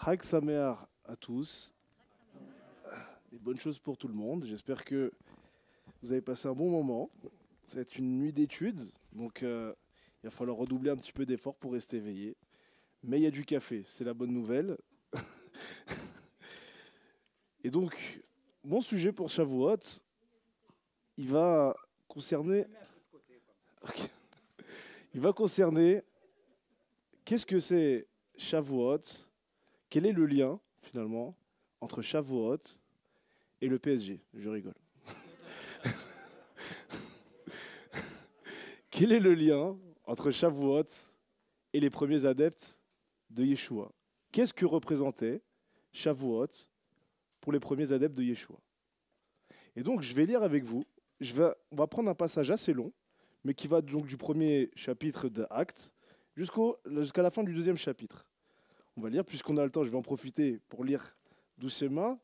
Chag Sameach à tous. Des bonnes choses pour tout le monde. J'espère que vous avez passé un bon moment. Ça va être une nuit d'études, donc il va falloir redoubler un petit peu d'efforts pour rester éveillé. Mais il y a du café, c'est la bonne nouvelle. Et donc, mon sujet pour Shavuot, il va concerner... Ok. Il va concerner qu'est-ce que c'est Shavuot, quel est le lien, finalement, entre Shavuot et le PSG. Je rigole. Quel est le lien entre Shavuot et les premiers adeptes de Yeshua? Qu'est-ce que représentait Shavuot pour les premiers adeptes de Yeshua? Et donc, je vais lire avec vous. On va prendre un passage assez long, mais qui va donc du premier chapitre de Actes jusqu'à la fin du deuxième chapitre. On va lire, puisqu'on a le temps, je vais en profiter pour lire doucement.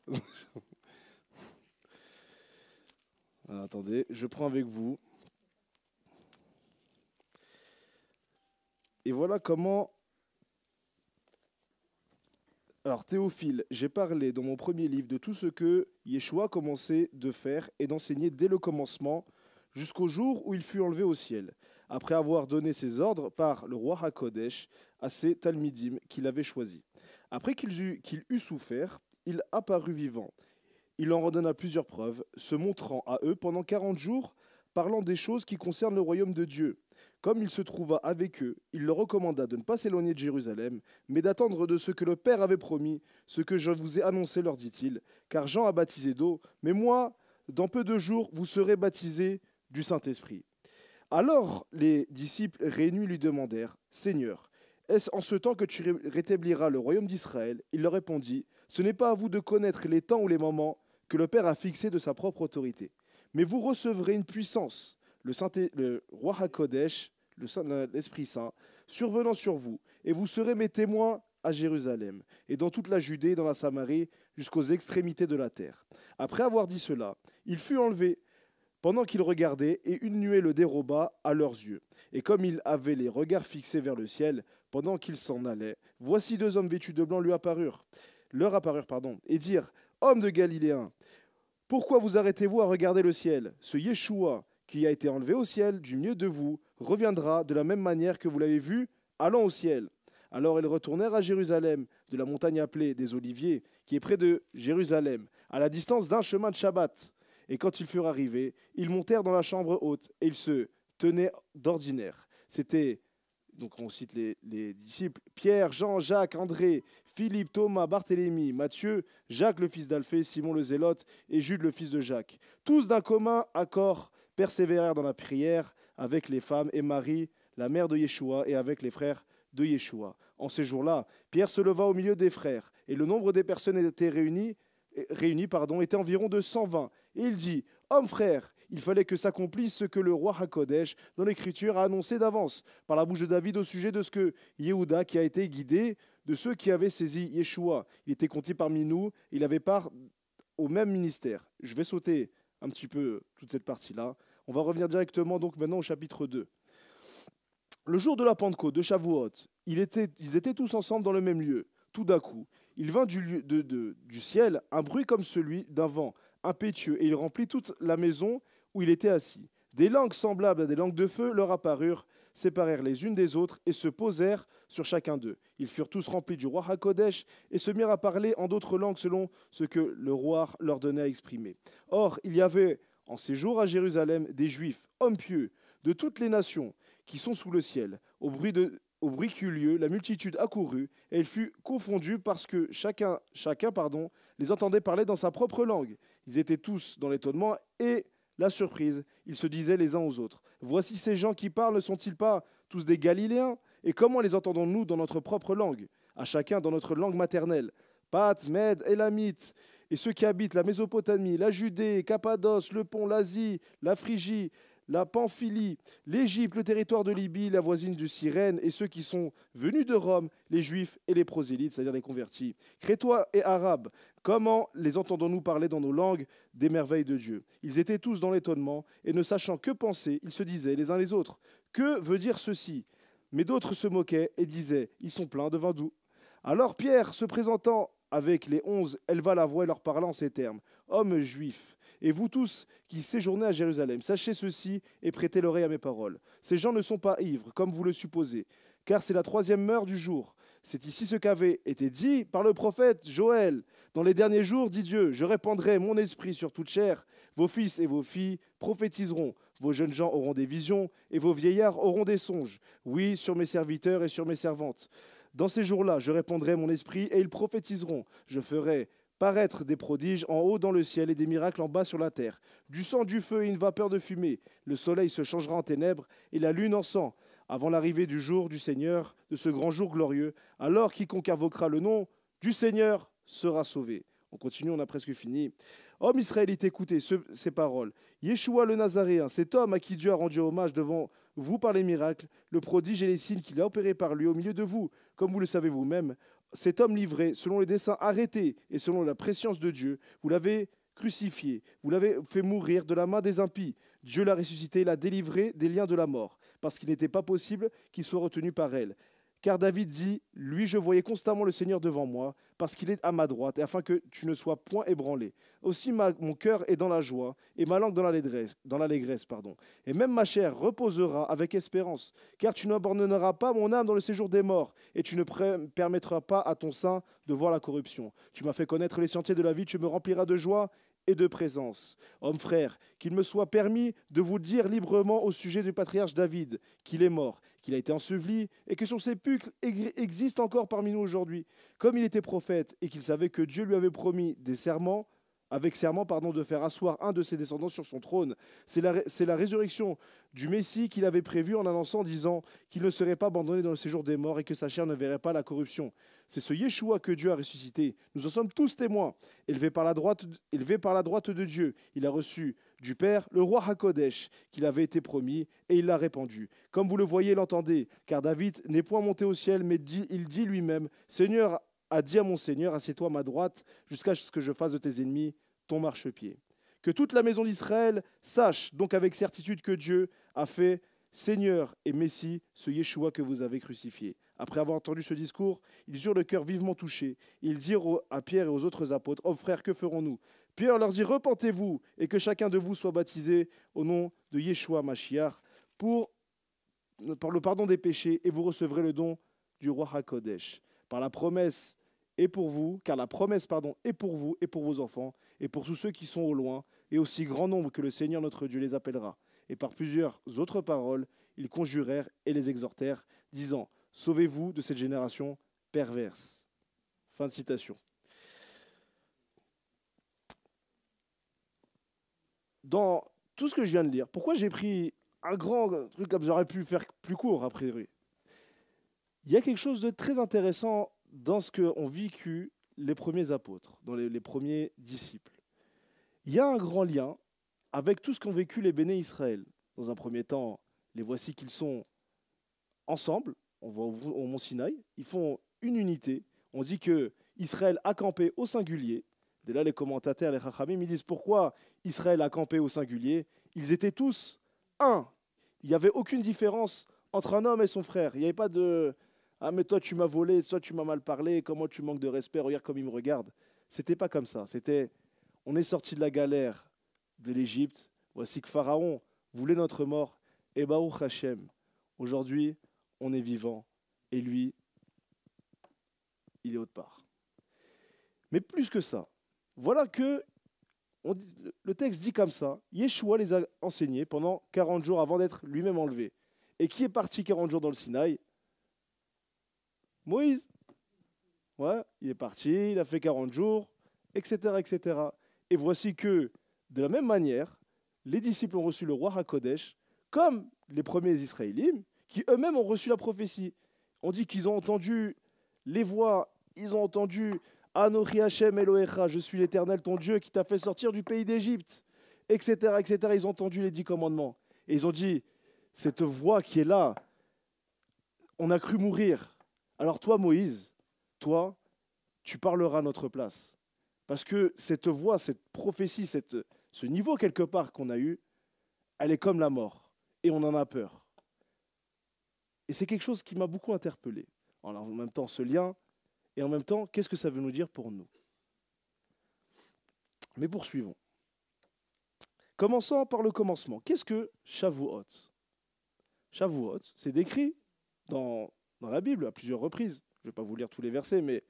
Alors, attendez, je prends avec vous. Et voilà comment... Alors Théophile, j'ai parlé dans mon premier livre de tout ce que Yeshua commençait de faire et d'enseigner dès le commencement jusqu'au jour où il fut enlevé au ciel, après avoir donné ses ordres par le roi HaKodesh à ses Talmidim qu'il avait choisis. Après qu'il eut souffert, il apparut vivant. Il en redonna plusieurs preuves, se montrant à eux pendant 40 jours, parlant des choses qui concernent le royaume de Dieu. Comme il se trouva avec eux, il leur recommanda de ne pas s'éloigner de Jérusalem, mais d'attendre de ce que le Père avait promis, ce que je vous ai annoncé, leur dit-il, car Jean a baptisé d'eau, mais moi, dans peu de jours, vous serez baptisés du Saint-Esprit. Alors les disciples réunis lui demandèrent, Seigneur, est-ce en ce temps que tu rétabliras le royaume d'Israël? Il leur répondit, ce n'est pas à vous de connaître les temps ou les moments que le Père a fixés de sa propre autorité, mais vous recevrez une puissance, le roi HaKodesh, l'Esprit Saint, survenant sur vous, et vous serez mes témoins à Jérusalem, et dans toute la Judée et dans la Samarie, jusqu'aux extrémités de la terre. Après avoir dit cela, il fut enlevé pendant qu'il regardait, et une nuée le déroba à leurs yeux. Et comme il avait les regards fixés vers le ciel, pendant qu'il s'en allait, voici deux hommes vêtus de blanc leur apparurent, et dirent, Hommes de Galiléens, pourquoi vous arrêtez-vous à regarder le ciel? Ce Yeshua, qui a été enlevé au ciel du milieu de vous, reviendra de la même manière que vous l'avez vu, allant au ciel. Alors ils retournèrent à Jérusalem, de la montagne appelée des Oliviers, qui est près de Jérusalem, à la distance d'un chemin de Shabbat. Et quand ils furent arrivés, ils montèrent dans la chambre haute, et ils se tenaient d'ordinaire. C'était, donc on cite les disciples, Pierre, Jean, Jacques, André, Philippe, Thomas, Barthélemy, Matthieu, Jacques le fils d'Alphée, Simon le Zélote et Jude le fils de Jacques. Tous d'un commun accord persévérèrent dans la prière avec les femmes et Marie, la mère de Yeshua, et avec les frères de Yeshua. En ces jours-là, Pierre se leva au milieu des frères, et le nombre des personnes réunies était environ de 120. Et il dit, Hommes frères, il fallait que s'accomplisse ce que le roi HaKodesh, dans l'Écriture, a annoncé d'avance, par la bouche de David au sujet de ce que Yehuda, qui a été guidé, de ceux qui avaient saisi Yeshua. Il était compté parmi nous, il avait part au même ministère. Je vais sauter un petit peu toute cette partie-là. On va revenir directement donc maintenant au chapitre 2. Le jour de la Pentecôte, de Shavuot, ils étaient tous ensemble dans le même lieu. Tout d'un coup, il vint du ciel un bruit comme celui d'un vent impétueux, et il remplit toute la maison où il était assis. Des langues semblables à des langues de feu leur apparurent, séparèrent les unes des autres et se posèrent sur chacun d'eux. Ils furent tous remplis du roi HaKodesh et se mirent à parler en d'autres langues selon ce que le roi leur donnait à exprimer. Or, il y avait en ces jours à Jérusalem des Juifs, hommes pieux, de toutes les nations qui sont sous le ciel. Au bruit qui eut lieu, la multitude accourut, et elle fut confondue parce que chacun les entendait parler dans sa propre langue. Ils étaient tous dans l'étonnement et la surprise. Ils se disaient les uns aux autres, voici ces gens qui parlent, ne sont-ils pas tous des Galiléens? Et comment les entendons-nous dans notre propre langue? À chacun dans notre langue maternelle. Path, Mède, Élamite, et ceux qui habitent la Mésopotamie, la Judée, Cappadoce, le Pont, l'Asie, la Phrygie, la Pamphylie, l'Égypte, le territoire de Libye, la voisine de Cyrène, et ceux qui sont venus de Rome, les Juifs et les prosélytes, c'est-à-dire les convertis. Crétois et Arabes, comment les entendons-nous parler dans nos langues des merveilles de Dieu? Ils étaient tous dans l'étonnement, et ne sachant que penser, ils se disaient les uns les autres, que veut dire ceci? Mais d'autres se moquaient et disaient, ils sont pleins de vin doux. Alors Pierre, se présentant avec les 11, éleva la voix et leur parla en ces termes. Hommes juifs, et vous tous qui séjournez à Jérusalem, sachez ceci et prêtez l'oreille à mes paroles. Ces gens ne sont pas ivres, comme vous le supposez, car c'est la troisième heure du jour. C'est ici ce qu'avait été dit par le prophète Joël. Dans les derniers jours, dit Dieu, je répandrai mon esprit sur toute chair. Vos fils et vos filles prophétiseront. Vos jeunes gens auront des visions et vos vieillards auront des songes. Oui, sur mes serviteurs et sur mes servantes. Dans ces jours-là, je répandrai mon esprit et ils prophétiseront. Je ferai paraître des prodiges en haut dans le ciel et des miracles en bas sur la terre. Du sang, du feu et une vapeur de fumée. Le soleil se changera en ténèbres et la lune en sang, avant l'arrivée du jour du Seigneur, de ce grand jour glorieux. Alors quiconque invoquera le nom du Seigneur sera sauvé. On continue, on a presque fini. Homme israélite, écoutez ces paroles. Yeshua le Nazaréen, cet homme à qui Dieu a rendu hommage devant vous par les miracles, le prodige et les signes qu'il a opérés par lui au milieu de vous, comme vous le savez vous-même, cet homme livré, selon les desseins arrêtés et selon la prescience de Dieu, vous l'avez crucifié, vous l'avez fait mourir de la main des impies. Dieu l'a ressuscité, l'a délivré des liens de la mort, parce qu'il n'était pas possible qu'il soit retenu par elle. Car David dit, lui je voyais constamment le Seigneur devant moi, parce qu'il est à ma droite, et afin que tu ne sois point ébranlé. Aussi mon cœur est dans la joie, et ma langue dans l'allégresse. Et même ma chair reposera avec espérance, car tu n'abandonneras pas mon âme dans le séjour des morts, et tu ne permettras pas à ton sein de voir la corruption. Tu m'as fait connaître les sentiers de la vie, tu me rempliras de joie et de présence. Homme frère, qu'il me soit permis de vous dire librement au sujet du patriarche David, qu'il est mort, qu'il a été enseveli et que son sépulcre existe encore parmi nous aujourd'hui. Comme il était prophète et qu'il savait que Dieu lui avait promis avec serment, de faire asseoir un de ses descendants sur son trône. C'est la résurrection du Messie qu'il avait prévue en annonçant, disant qu'il ne serait pas abandonné dans le séjour des morts et que sa chair ne verrait pas la corruption. C'est ce Yeshua que Dieu a ressuscité. Nous en sommes tous témoins. Élevé par la droite de Dieu, il a reçu du Père le roi HaKodesh qu'il avait été promis et il l'a répandu. Comme vous le voyez et l'entendez, car David n'est point monté au ciel, mais il dit lui-même, Seigneur a dit à mon Seigneur, assieds-toi à ma droite jusqu'à ce que je fasse de tes ennemis ton marchepied. Que toute la maison d'Israël sache donc avec certitude que Dieu a fait Seigneur et Messie, ce Yeshua que vous avez crucifié. Après avoir entendu ce discours, ils eurent le cœur vivement touché. Ils dirent à Pierre et aux autres apôtres, « Oh frères, que ferons-nous » Pierre leur dit, « Repentez-vous et que chacun de vous soit baptisé au nom de Yeshua Mashiach par le pardon des péchés et vous recevrez le don du roi HaKodesh. Par la promesse et pour vous, car la promesse est pour vous et pour vos enfants et pour tous ceux qui sont au loin et aussi grand nombre que le Seigneur notre Dieu les appellera. » Et par plusieurs autres paroles, ils conjurèrent et les exhortèrent, disant, « Sauvez-vous de cette génération perverse. » Fin de citation. Dans tout ce que je viens de lire, pourquoi j'ai pris un grand truc comme j'aurais pu faire plus court, a priori? Il y a quelque chose de très intéressant dans ce qu'ont vécu les premiers apôtres, dans les premiers disciples. Il y a un grand lien avec tout ce qu'ont vécu les béné Israël. Dans un premier temps, les voici qu'ils sont ensemble, on voit au mont Sinaï, ils font une unité. On dit que Israël a campé au singulier. Dès là, les commentateurs, les Chachamim, ils disent pourquoi Israël a campé au singulier. Ils étaient tous un. Il n'y avait aucune différence entre un homme et son frère. Il n'y avait pas de « Ah, mais toi, tu m'as volé, toi, tu m'as mal parlé, comment tu manques de respect, regarde comme il me regarde. » C'était pas comme ça. C'était « On est sorti de la galère de l'Égypte. Voici que Pharaon voulait notre mort. Et Baruch Hashem, aujourd'hui, on est vivant. Et lui, il est autre part. » Mais plus que ça, voilà que le texte dit comme ça, Yeshua les a enseignés pendant 40 jours avant d'être lui-même enlevé. Et qui est parti 40 jours dans le Sinaï? Moïse. Ouais, il est parti, il a fait 40 jours, etc., etc. Et voici que, de la même manière, les disciples ont reçu le roi HaKodesh, comme les premiers Israélites, qui eux-mêmes ont reçu la prophétie. On dit qu'ils ont entendu les voix, ils ont entendu Anochi Hashem Elohecha, je suis l'Éternel, ton Dieu, qui t'a fait sortir du pays d'Égypte, etc., etc. Ils ont entendu les 10 commandements. Et ils ont dit, cette voix qui est là, on a cru mourir. Alors toi, Moïse, toi, tu parleras à notre place. Parce que cette voix, cette prophétie, ce niveau quelque part qu'on a eu, elle est comme la mort. Et on en a peur. Et c'est quelque chose qui m'a beaucoup interpellé. En même temps, ce lien Et en même temps, qu'est-ce que ça veut nous dire pour nous? Mais poursuivons. Commençons par le commencement. Qu'est-ce que Shavuot? Shavuot, c'est décrit dans la Bible à plusieurs reprises. Je ne vais pas vous lire tous les versets, mais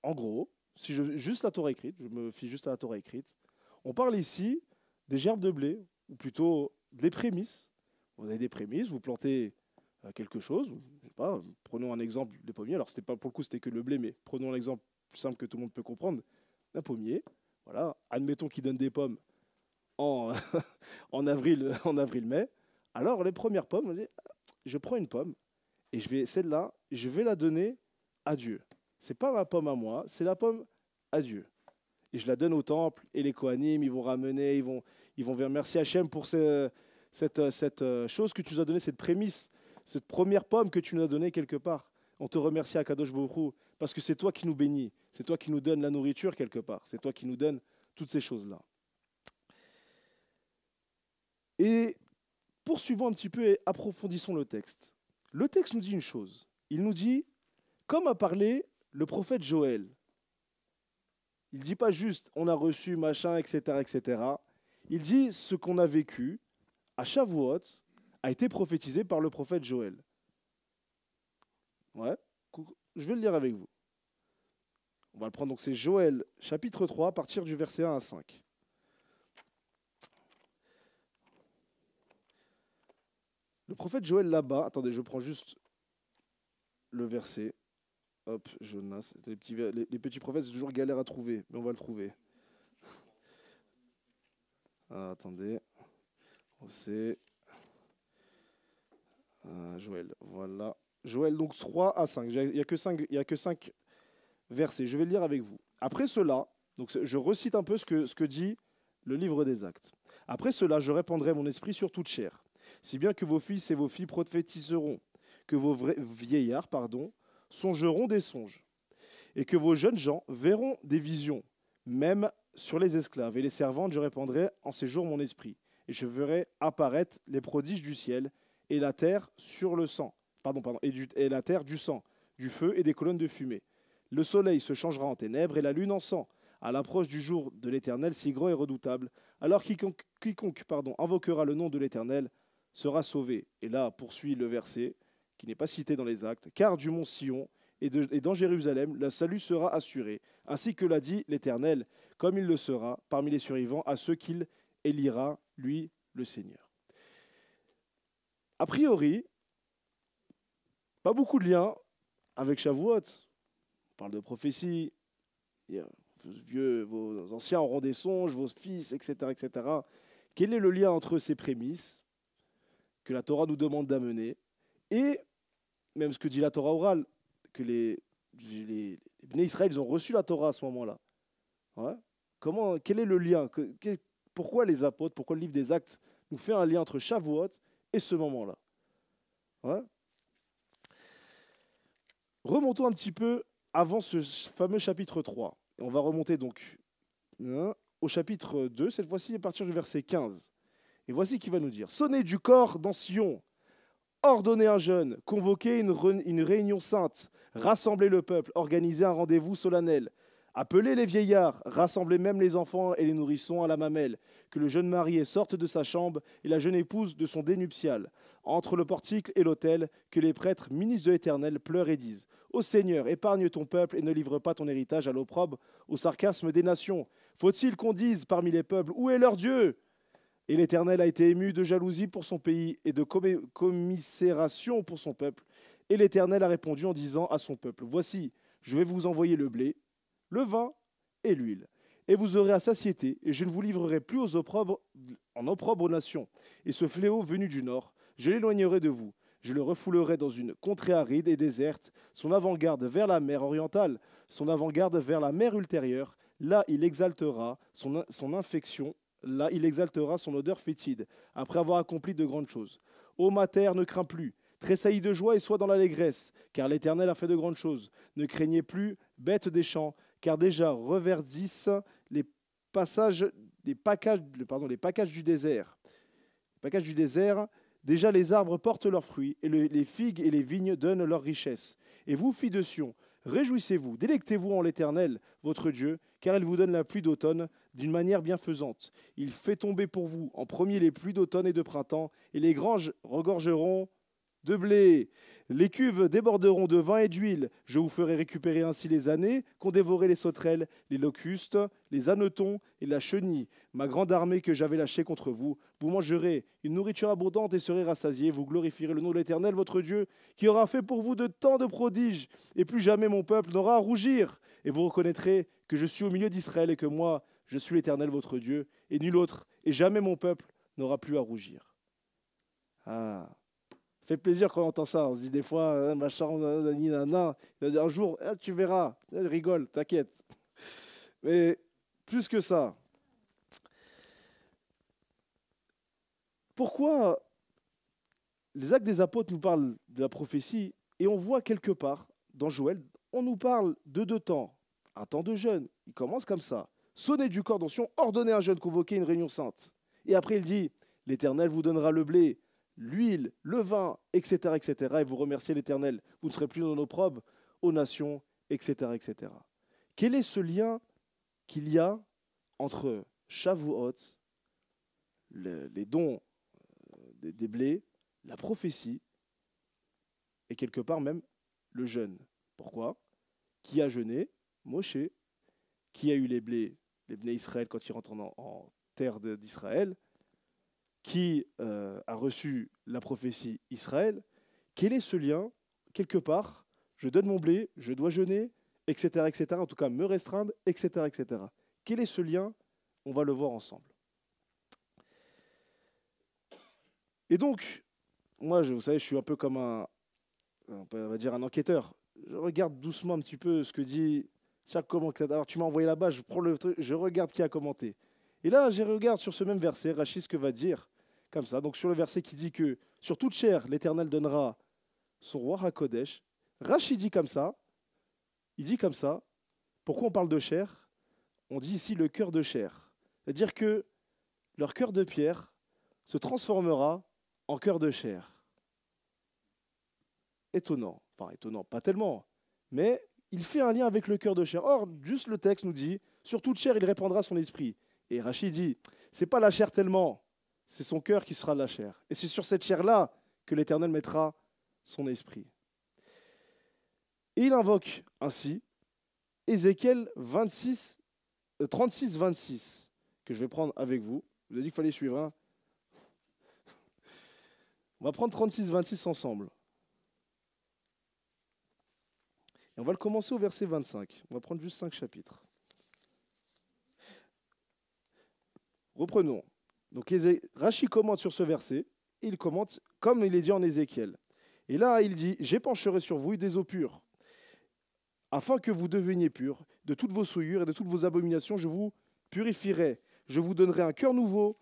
en gros, si juste la Torah écrite, je me fie juste à la Torah écrite, on parle ici des gerbes de blé, ou plutôt des prémices. Vous avez des prémices, vous plantez quelque chose, je sais pas, prenons un exemple des pommiers, alors c'était pas, pour le coup c'était que le blé, mais prenons un exemple plus simple que tout le monde peut comprendre, un pommier, voilà, admettons qu'il donne des pommes en, en avril-mai, alors les premières pommes, on dit, je prends une pomme, et celle-là, je vais la donner à Dieu. C'est pas ma pomme à moi, c'est la pomme à Dieu. Et je la donne au temple, et les Kohanim, ils vont ramener, ils vont vers merci Hachem pour cette chose que tu nous as donnée, cette prémisse, cette première pomme que tu nous as donnée quelque part. On te remercie à Kadosh Baruch Hu, parce que c'est toi qui nous bénis, c'est toi qui nous donnes la nourriture quelque part, c'est toi qui nous donnes toutes ces choses-là. Et poursuivons un petit peu et approfondissons le texte. Le texte nous dit une chose. Il nous dit, comme a parlé le prophète Joël. Il ne dit pas juste on a reçu machin, etc., etc. Il dit ce qu'on a vécu à Shavuot a été prophétisé par le prophète Joël. Ouais, je vais le lire avec vous. On va le prendre, donc c'est Joël, chapitre 3, à partir du verset 1 à 5. Le prophète Joël là-bas, attendez, je prends juste le verset. Hop, Jonas, les petits prophètes, c'est toujours galère à trouver, mais on va le trouver. Ah, attendez, c'est Joël, voilà. Joël, donc 3 à 5, il n'y a que 5 versets, je vais le lire avec vous. Après cela, donc je recite un peu ce que dit le livre des Actes. Après cela, je répandrai mon esprit sur toute chair, si bien que vos fils et vos filles prophétiseront, que vos vieillards, songeront des songes, et que vos jeunes gens verront des visions, même sur les esclaves et les servantes, je répandrai en ces jours mon esprit, et je ferai apparaître les prodiges du ciel et la terre sur le sang, et la terre du sang, du feu et des colonnes de fumée. Le soleil se changera en ténèbres et la lune en sang, à l'approche du jour de l'Éternel si grand et redoutable. Alors quiconque invoquera le nom de l'Éternel sera sauvé. Et là poursuit le verset, qui n'est pas cité dans les Actes, car du mont Sion et dans Jérusalem, le salut sera assuré, ainsi que l'a dit l'Éternel, comme il le sera parmi les survivants à ceux qu'il élira, lui, le Seigneur. A priori, pas beaucoup de liens avec Shavuot. On parle de prophétie, vos anciens auront des songes, vos fils, etc., etc. Quel est le lien entre ces prémices que la Torah nous demande d'amener et même ce que dit la Torah orale, que les Bnei Israël, ils ont reçu la Torah à ce moment-là. Ouais. Quel est le lien? Pourquoi les apôtres, pourquoi le livre des Actes nous fait un lien entre Shavuot et ce moment-là? Ouais. Remontons un petit peu avant ce fameux chapitre 3. Et on va remonter donc au chapitre 2, cette fois-ci à partir du verset 15. Et voici qui va nous dire. Sonnez du corps dans Sion, ordonnez un jeûne, convoquez une réunion sainte, rassemblez le peuple, organisez un rendez-vous solennel, appelez les vieillards, rassemblez même les enfants et les nourrissons à la mamelle, que le jeune marié sorte de sa chambre et la jeune épouse de son dé nuptial, entre le portique et l'autel, que les prêtres, ministres de l'Éternel, pleurent et disent « Ô Seigneur, épargne ton peuple et ne livre pas ton héritage à l'opprobre, au sarcasme des nations. Faut-il qu'on dise parmi les peuples, où est leur Dieu ?» Et l'Éternel a été ému de jalousie pour son pays et de commisération pour son peuple. Et l'Éternel a répondu en disant à son peuple, « Voici, je vais vous envoyer le blé, le vin et l'huile. Et vous aurez à satiété, et je ne vous livrerai plus en opprobre aux nations. Et ce fléau venu du nord, je l'éloignerai de vous. Je le refoulerai dans une contrée aride et déserte, son avant-garde vers la mer orientale, son avant-garde vers la mer ultérieure. Là, il exaltera son infection. Là, il exaltera son odeur fétide, après avoir accompli de grandes choses. Ô ma terre, ne crains plus, tressaillis de joie et sois dans l'allégresse, car l'Éternel a fait de grandes choses. Ne craignez plus, bêtes des champs, car déjà reverdissent les packages du désert. Déjà les arbres portent leurs fruits, et les figues et les vignes donnent leur richesse. Et vous, filles de Sion, Réjouissez-vous, délectez-vous en l'Éternel, votre Dieu, car il vous donne la pluie d'automne d'une manière bienfaisante. Il fait tomber pour vous en premier les pluies d'automne et de printemps, et les granges regorgeront de blé. Les cuves déborderont de vin et d'huile. Je vous ferai récupérer ainsi les années qu'ont dévoré les sauterelles, les locustes, les hannetons et la chenille. Ma grande armée que j'avais lâchée contre vous, vous mangerez une nourriture abondante et serez rassasiés. Vous glorifierez le nom de l'Éternel, votre Dieu, qui aura fait pour vous de tant de prodiges. Et plus jamais mon peuple n'aura à rougir. Et vous reconnaîtrez que je suis au milieu d'Israël et que moi, je suis l'Éternel, votre Dieu, et nul autre. Et jamais mon peuple n'aura plus à rougir. Ah, ça fait plaisir quand on entend ça. On se dit des fois, machin, nanana. Un jour, tu verras. Elle rigole, t'inquiète. Mais plus que ça, pourquoi les Actes des Apôtres nous parlent de la prophétie et on voit quelque part, dans Joël, on nous parle de deux temps. Un temps de jeûne, il commence comme ça. Sonner du corps d'onction, ordonner un jeûne, convoquer une réunion sainte. Et après, il dit, l'Éternel vous donnera le blé, l'huile, le vin, etc., etc. Et vous remerciez l'Éternel. Vous ne serez plus dans opprobre aux nations, etc., etc. Quel est ce lien qu'il y a entre Shavuot, les dons des blés, la prophétie, et quelque part même le jeûne? Pourquoi? Qui a jeûné? Moshe. Qui a eu les blés Israël quand ils rentrent en terre d'Israël? Qui a reçu la prophétie Israël? Quel est ce lien? Quelque part, je donne mon blé, je dois jeûner, etc., etc., en tout cas me restreindre, etc., etc. Quel est ce lien? On va le voir ensemble. Et donc, moi, vous savez, je suis un peu comme on va dire un enquêteur. Je regarde doucement un petit peu ce que dit chaque commentateur. Alors, tu m'as envoyé là-bas, je prends le truc, je regarde qui a commenté. Et là, je regarde sur ce même verset, Rachid, ce que va dire, comme ça. Donc, sur le verset qui dit que sur toute chair, l'Éternel donnera son roi HaKodesh. Rachid dit comme ça. Il dit comme ça. Pourquoi on parle de chair? On dit ici le cœur de chair. C'est-à-dire que leur cœur de pierre se transformera en cœur de chair. Étonnant. Enfin, étonnant, pas tellement. Mais il fait un lien avec le cœur de chair. Or, juste le texte nous dit, sur toute chair, il répandra son esprit. Et Rachid dit, c'est pas la chair tellement, c'est son cœur qui sera la chair. Et c'est sur cette chair-là que l'Éternel mettra son esprit. Et il invoque ainsi Ézéchiel 36-26, que je vais prendre avec vous. Je vous ai dit qu'il fallait suivre. Hein. On va prendre 36-26 ensemble. Et on va le commencer au verset 25. On va prendre juste 5 chapitres. Reprenons. Donc Rachid commente sur ce verset. Il commente comme il est dit en Ézéchiel. Et là, il dit, j'épancherai sur vous des eaux pures, afin que vous deveniez purs. De toutes vos souillures et de toutes vos abominations, je vous purifierai. Je vous donnerai un cœur nouveau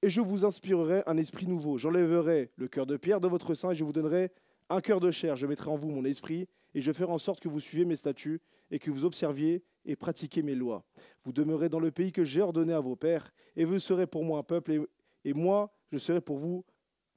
et je vous inspirerai un esprit nouveau. J'enlèverai le cœur de pierre de votre sein et je vous donnerai un cœur de chair. Je mettrai en vous mon esprit et je ferai en sorte que vous suiviez mes statuts et que vous observiez et pratiquiez mes lois. Vous demeurez dans le pays que j'ai ordonné à vos pères et vous serez pour moi un peuple et moi, je serai pour vous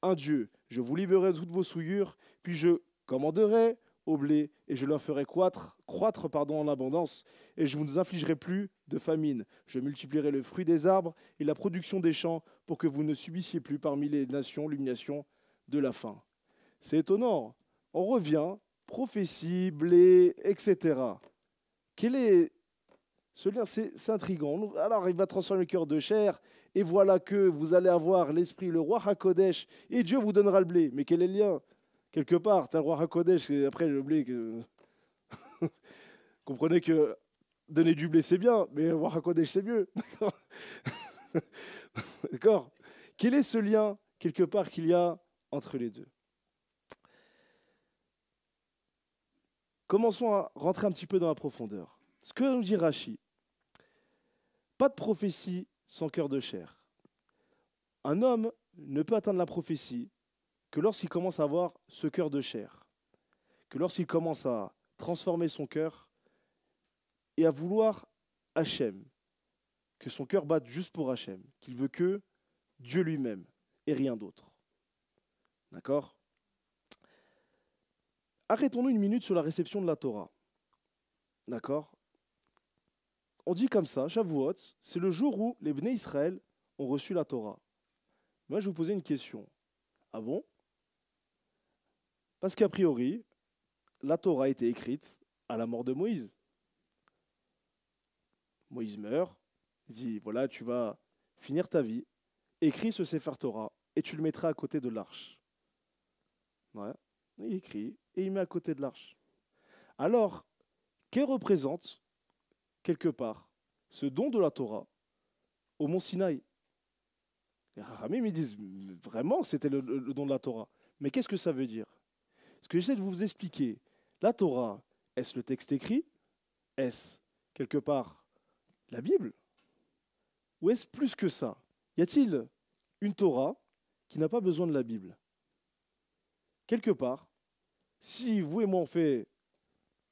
un Dieu. Je vous libérerai de toutes vos souillures, puis je commanderai au blé, et je leur ferai croître en abondance, et je ne vous infligerai plus de famine. Je multiplierai le fruit des arbres et la production des champs pour que vous ne subissiez plus parmi les nations l'humiliation de la faim. C'est étonnant. On revient, prophétie, blé, etc. Quel est ce lien? C'est intriguant. Alors, il va transformer le cœur de chair, et voilà que vous allez avoir l'esprit, le roi HaKodesh, et Dieu vous donnera le blé. Mais quel est le lien? Quelque part, tu as le roi HaKodesh, et après le blé. Comprenez que donner du blé, c'est bien, mais le roi HaKodesh, c'est mieux. D'accord? Quel est ce lien, quelque part, qu'il y a entre les deux? Commençons à rentrer un petit peu dans la profondeur. Ce que nous dit Rachid, pas de prophétie sans cœur de chair. Un homme ne peut atteindre la prophétie que lorsqu'il commence à avoir ce cœur de chair, que lorsqu'il commence à transformer son cœur et à vouloir Hachem, que son cœur batte juste pour Hachem, qu'il veut que Dieu lui-même et rien d'autre. D'accord? Arrêtons-nous une minute sur la réception de la Torah. d'accord? On dit comme ça, Shavuot, c'est le jour où les Bnei Israël ont reçu la Torah. Moi, je vais vous poser une question. Ah bon? Parce qu'a priori, la Torah a été écrite à la mort de Moïse. Moïse meurt, il dit, voilà, tu vas finir ta vie, écris ce Sefer Torah et tu le mettras à côté de l'arche. Ouais. Il écrit et il met à côté de l'arche. Alors, qu'elle représente, quelque part, ce don de la Torah au mont Sinaï? Les Rachamim, ils disent vraiment que c'était le don de la Torah. Mais qu'est-ce que ça veut dire? Ce que j'essaie de vous expliquer, la Torah, est-ce le texte écrit? Est-ce, quelque part, la Bible? Ou est-ce plus que ça? Y a-t-il une Torah qui n'a pas besoin de la Bible? Quelque part, si vous et moi on fait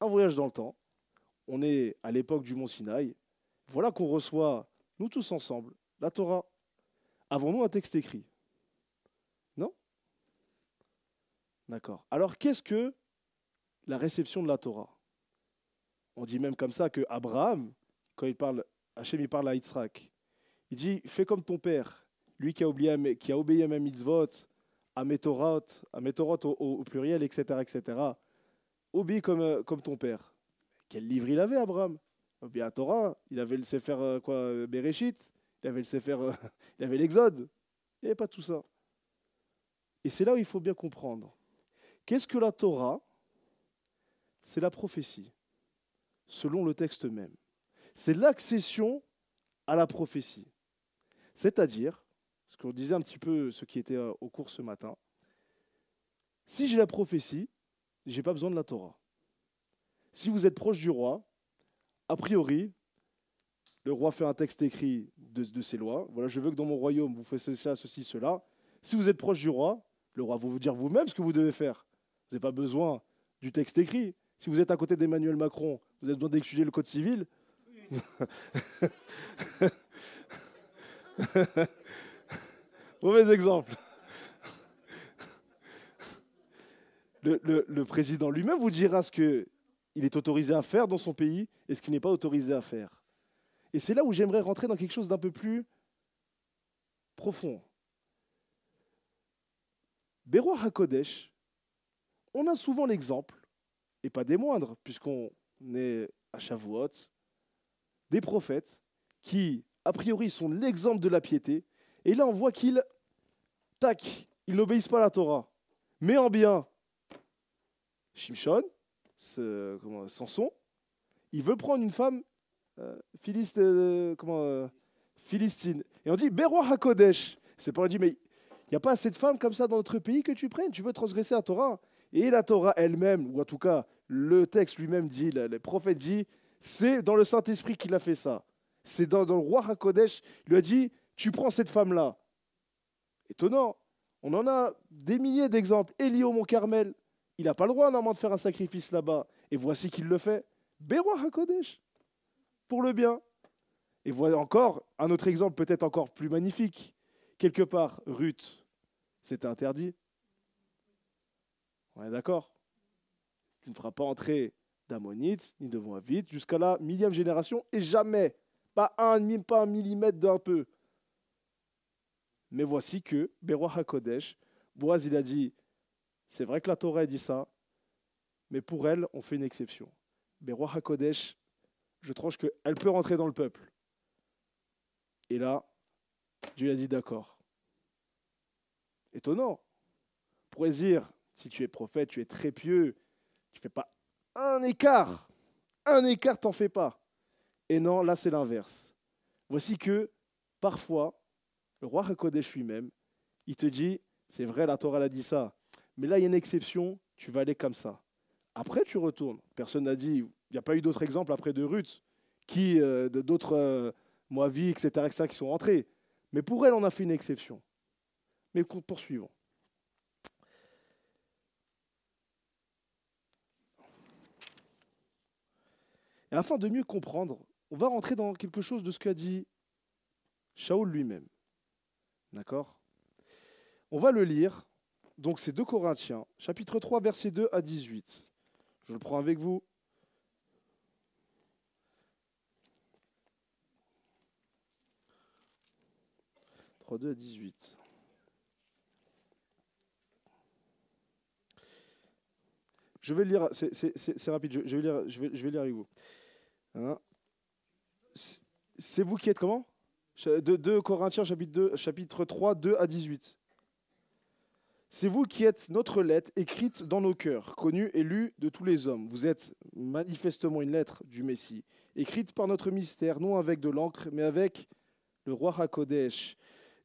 un voyage dans le temps, on est à l'époque du mont Sinaï, voilà qu'on reçoit, nous tous ensemble, la Torah. Avons-nous un texte écrit? Non? D'accord. Alors qu'est-ce que la réception de la Torah? On dit même comme ça que Abraham, quand il parle, Hachem il parle à Yitzhak, il dit fais comme ton père, lui qui a obéi à mes mitzvot, à mes Torah au pluriel, etc., etc. Obéis comme ton père. Quel livre il avait, Abraham? Eh bien, la Torah, il avait le Sefer Bereshit, il avait le Sefer, il avait l'Exode. Il n'y avait pas tout ça. Et c'est là où il faut bien comprendre. Qu'est-ce que la Torah? C'est la prophétie, selon le texte même. C'est l'accession à la prophétie. C'est-à-dire, ce qu'on disait un petit peu, ce qui était au cours ce matin, si j'ai la prophétie, je n'ai pas besoin de la Torah. Si vous êtes proche du roi, a priori, le roi fait un texte écrit de ses lois. Voilà, je veux que dans mon royaume, vous fassiez ça, ceci, cela. Si vous êtes proche du roi, le roi va vous dire vous-même ce que vous devez faire. Vous n'avez pas besoin du texte écrit. Si vous êtes à côté d'Emmanuel Macron, vous avez besoin d'étudier le code civil. Mauvais exemple. Le président lui-même vous dira ce qu'il est autorisé à faire dans son pays et ce qu'il n'est pas autorisé à faire. Et c'est là où j'aimerais rentrer dans quelque chose d'un peu plus profond. Beroa HaKodesh, on a souvent l'exemple, et pas des moindres, puisqu'on est à Shavuot, des prophètes qui, a priori, sont l'exemple de la piété. Et là, on voit qu'ils, ils n'obéissent pas à la Torah. Mais en bien, Shimshon, Samson, il veut prendre une femme philistine. Et on dit, Beroa HaKodesh. C'est pour lui dire, mais il n'y a pas assez de femmes comme ça dans notre pays que tu prennes. Tu veux transgresser la Torah. Et la Torah elle-même, ou en tout cas, le texte lui-même dit, le prophète dit, c'est dans le Saint-Esprit qu'il a fait ça. C'est dans le roi HaKodesh, il lui a dit, tu prends cette femme-là. Étonnant. On en a des milliers d'exemples. Élie au Mont Carmel, il n'a pas le droit normalement de faire un sacrifice là-bas. Et voici qu'il le fait. Beroa HaKodesh, pour le bien. Et voilà encore un autre exemple peut-être encore plus magnifique. Quelque part, Ruth, c'était interdit. On est d'accord? Tu ne feras pas entrer d'Ammonites ni de Moabites jusqu'à la millième génération et jamais, pas un millimètre d'un peu. Mais voici que Beroa HaKodesh, Boaz il a dit, c'est vrai que la Torah dit ça, mais pour elle, on fait une exception. Beroa HaKodesh, je tranche qu'elle peut rentrer dans le peuple. Et là, Dieu a dit d'accord. Étonnant. On pourrait dire, si tu es prophète, tu es très pieux, tu ne fais pas un écart, t'en fais pas. Et non, là c'est l'inverse. Voici que, parfois, le roi HaKodesh lui-même, il te dit, c'est vrai, la Torah elle a dit ça, mais là il y a une exception, tu vas aller comme ça. Après tu retournes. Personne n'a dit, il n'y a pas eu d'autres exemples après de Ruth, d'autres Moabites, etc., qui sont rentrés. Mais pour elle, on a fait une exception. Mais poursuivons. Et afin de mieux comprendre, on va rentrer dans quelque chose de ce qu'a dit Shaoul lui-même. D'accord? On va le lire. Donc c'est 2 Corinthiens, chapitre 3, versets 2 à 18. Je le prends avec vous. 3, 2 à 18. Je vais le lire, c'est rapide, je vais lire avec vous. Hein. C'est vous qui êtes comment? 2 Corinthiens chapitre 3, 2 à 18. C'est vous qui êtes notre lettre écrite dans nos cœurs, connue et lue de tous les hommes. Vous êtes manifestement une lettre du Messie, écrite par notre mystère, non avec de l'encre, mais avec le roi HaKodesh,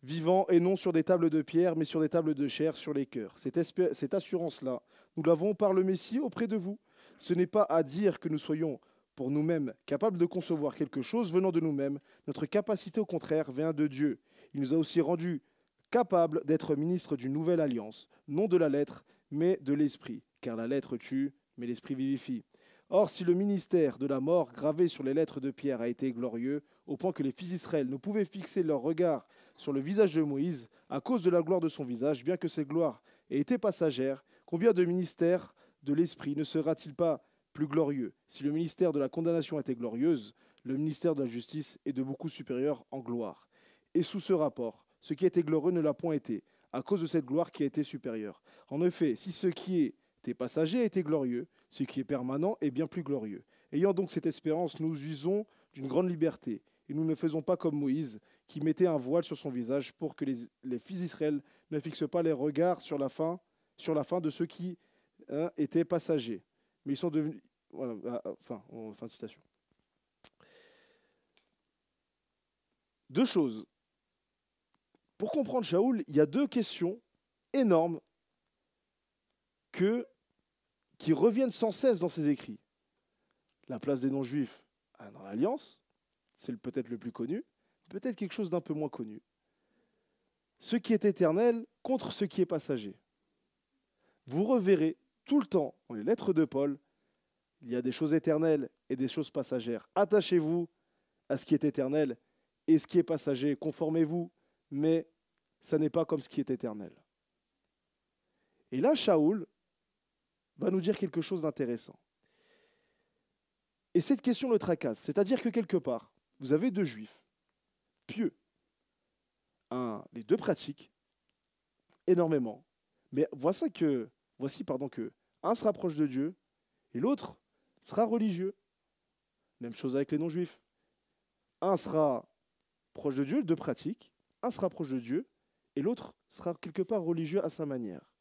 vivant et non sur des tables de pierre, mais sur des tables de chair, sur les cœurs. Cette assurance-là, nous l'avons par le Messie auprès de vous. Ce n'est pas à dire que nous soyons pour nous-mêmes capables de concevoir quelque chose venant de nous-mêmes. Notre capacité, au contraire, vient de Dieu. Il nous a aussi rendus capables d'être ministres d'une nouvelle alliance, non de la lettre, mais de l'esprit. Car la lettre tue, mais l'esprit vivifie. Or, si le ministère de la mort gravé sur les lettres de pierre a été glorieux, au point que les fils d'Israël ne pouvaient fixer leur regard sur le visage de Moïse, à cause de la gloire de son visage, bien que cette gloire ait été passagère, combien de ministères de l'esprit ne sera-t-il pas plus glorieux? Si le ministère de la condamnation était glorieuse, le ministère de la justice est de beaucoup supérieur en gloire. Et sous ce rapport, ce qui était glorieux ne l'a point été, à cause de cette gloire qui a été supérieure. En effet, si ce qui était passager a été glorieux, ce qui est permanent est bien plus glorieux. Ayant donc cette espérance, nous usons d'une grande liberté, et nous ne faisons pas comme Moïse, qui mettait un voile sur son visage pour que les fils d'Israël ne fixent pas les regards sur la fin de ceux qui étaient passagers. Mais ils sont devenus... Voilà, fin de citation. Deux choses. Pour comprendre Shaoul, il y a deux questions énormes qui reviennent sans cesse dans ses écrits. La place des non-juifs dans l'Alliance, c'est peut-être le plus connu, peut-être quelque chose d'un peu moins connu. Ce qui est éternel contre ce qui est passager. Vous reverrez tout le temps dans les lettres de Paul, il y a des choses éternelles et des choses passagères. Attachez-vous à ce qui est éternel et ce qui est passager. Conformez-vous, mais ça n'est pas comme ce qui est éternel. Et là, Shaoul va nous dire quelque chose d'intéressant. Et cette question le tracasse. C'est-à-dire que quelque part, vous avez deux juifs pieux. Les deux pratiquent énormément. Mais voici que un se rapproche de Dieu et l'autre sera religieux. Même chose avec les non-juifs. Un sera proche de Dieu, les deux pratiquent. Un sera proche de Dieu et l'autre sera quelque part religieux à sa manière.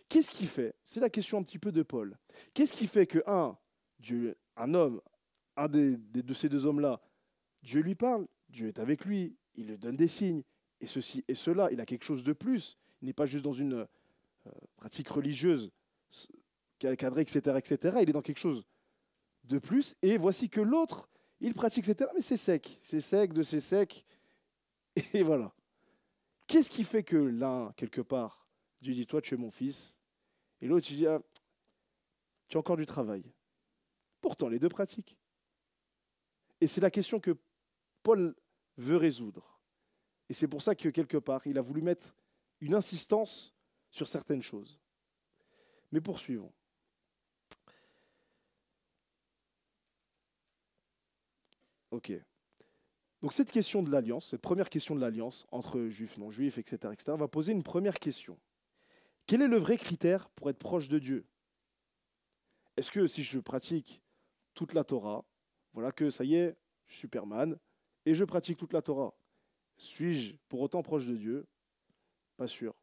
Qu'est-ce qui fait? C'est la question un petit peu de Paul. Qu'est-ce qui fait que de ces deux hommes-là, Dieu lui parle, Dieu est avec lui, il lui donne des signes, et ceci et cela, il a quelque chose de plus. Il n'est pas juste dans une pratique religieuse cadrée, etc., etc. Il est dans quelque chose de plus. Et voici que l'autre, il pratique, etc. Mais c'est sec. C'est sec de c'est sec. Et voilà. Qu'est-ce qui fait que l'un, quelque part, Dieu dit, toi, tu es mon fils. Et l'autre, il dit, ah, tu as encore du travail. Pourtant, les deux pratiquent. Et c'est la question que Paul veut résoudre. Et c'est pour ça que, quelque part, il a voulu mettre une insistance sur certaines choses. Mais poursuivons. Ok. Donc cette question de l'alliance, cette première question de l'alliance entre juifs, non-juifs, etc., va poser une première question. Quel est le vrai critère pour être proche de Dieu? Est-ce que si je pratique toute la Torah, voilà que ça y est, je suis Superman, et je pratique toute la Torah, suis-je pour autant proche de Dieu? Pas sûr.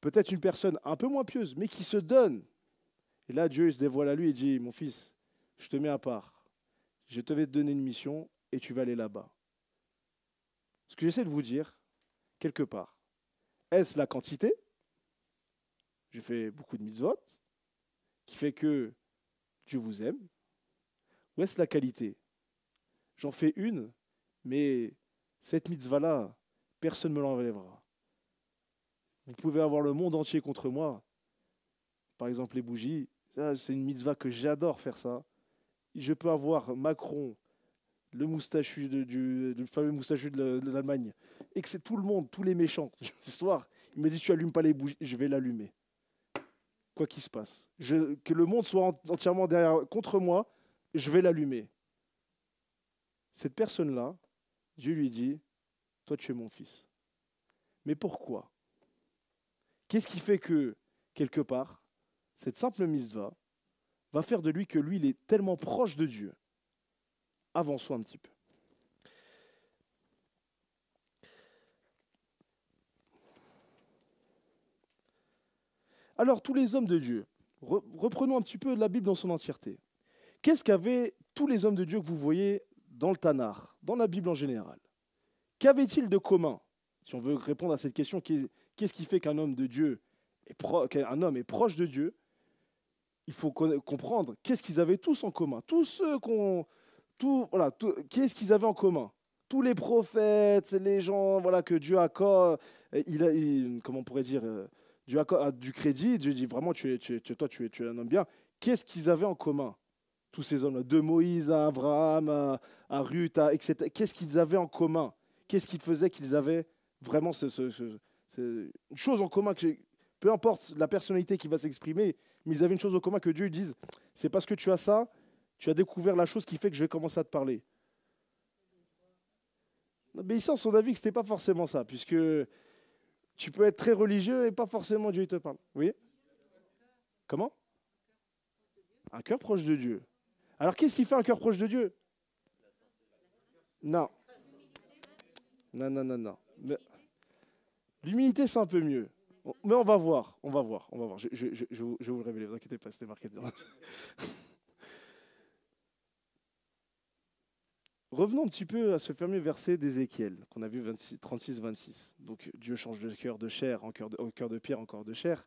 Peut-être une personne un peu moins pieuse, mais qui se donne. Et là, Dieu il se dévoile à lui et dit, mon fils, je te mets à part. Je te vais te donner une mission et tu vas aller là-bas. Ce que j'essaie de vous dire, quelque part, est-ce la quantité? Je fais beaucoup de mitzvot, qui fait que Dieu vous aime. Ou est-ce la qualité? J'en fais une, mais cette mitzvah-là, personne ne me l'enlèvera. Vous pouvez avoir le monde entier contre moi. Par exemple, les bougies, c'est une mitzvah que j'adore faire ça. Je peux avoir Macron, le moustachu le fameux moustachu de l'Allemagne, et que c'est tout le monde, tous les méchants. Ce soir, il me dit, tu allumes pas les bougies, je vais l'allumer. Quoi qu'il se passe. Que le monde soit entièrement contre moi, je vais l'allumer. Cette personne-là, Dieu lui dit, toi tu es mon fils. Mais pourquoi? Qu'est-ce qui fait que, quelque part, cette simple mitzvah va faire de lui que lui, il est tellement proche de Dieu? Avançons un petit peu. Alors, tous les hommes de Dieu, reprenons un petit peu la Bible dans son entièreté. Qu'est-ce qu'avaient tous les hommes de Dieu que vous voyez dans le Tanakh, dans la Bible en général? Qu'avaient-ils de commun? Si on veut répondre à cette question, qu'est-ce qui fait qu'un homme de Dieu qu'un homme est proche de Dieu? Il faut comprendre qu'est-ce qu'ils avaient tous en commun. Tous ceux voilà, qu'est-ce qu'ils avaient en commun? Tous les prophètes, les gens, voilà, que Dieu accorde, comment on pourrait dire, Dieu accorde du crédit. Dieu dit vraiment, toi, tu es un homme bien. Qu'est-ce qu'ils avaient en commun? Tous ces hommes-là, de Moïse à Abraham, à Ruth, etc. Qu'est-ce qu'ils avaient en commun? Qu'est-ce qui faisait qu'ils avaient vraiment une chose en commun peu importe la personnalité qui va s'exprimer, mais ils avaient une chose en commun que Dieu dise, c'est parce que tu as ça, tu as découvert la chose qui fait que je vais commencer à te parler. L'obéissance, on a vu que ce n'était pas forcément ça, puisque tu peux être très religieux et pas forcément Dieu te parle. Oui? Comment? Un cœur proche de Dieu. Alors qu'est-ce qui fait un cœur proche de Dieu? Non. Non, non, non, non. L'humilité, c'est un peu mieux. Mais on va voir, on va voir, on va voir. Je vais vous le révéler, ne vous inquiétez pas, c'était marqué dedans. Revenons un petit peu à ce fameux verset d'Ézéchiel qu'on a vu 36-26. Donc Dieu change de cœur de chair en cœur de pierre en cœur de chair.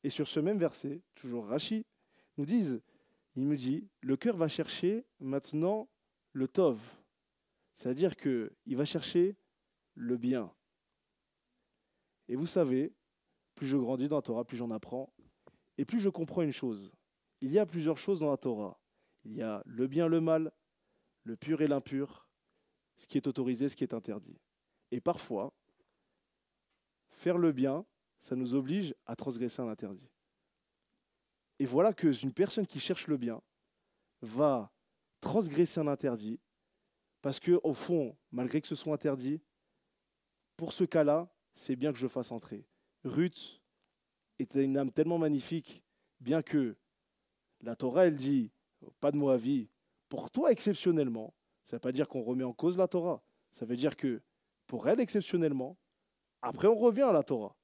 Et sur ce même verset, toujours Rachi, il me dit, le cœur va chercher maintenant le tov. C'est-à-dire qu'il va chercher le bien. Et vous savez, plus je grandis dans la Torah, plus j'en apprends, et plus je comprends une chose. Il y a plusieurs choses dans la Torah. Il y a le bien, le mal, le pur et l'impur, ce qui est autorisé, ce qui est interdit. Et parfois, faire le bien, ça nous oblige à transgresser un interdit. Et voilà qu'une personne qui cherche le bien va transgresser un interdit, parce qu'au fond, malgré que ce soit interdit, pour ce cas-là, c'est bien que je fasse entrer. Ruth était une âme tellement magnifique, bien que la Torah, elle dit, pas de Moavi, pour toi exceptionnellement, ça ne veut pas dire qu'on remet en cause la Torah, ça veut dire que pour elle exceptionnellement, après on revient à la Torah,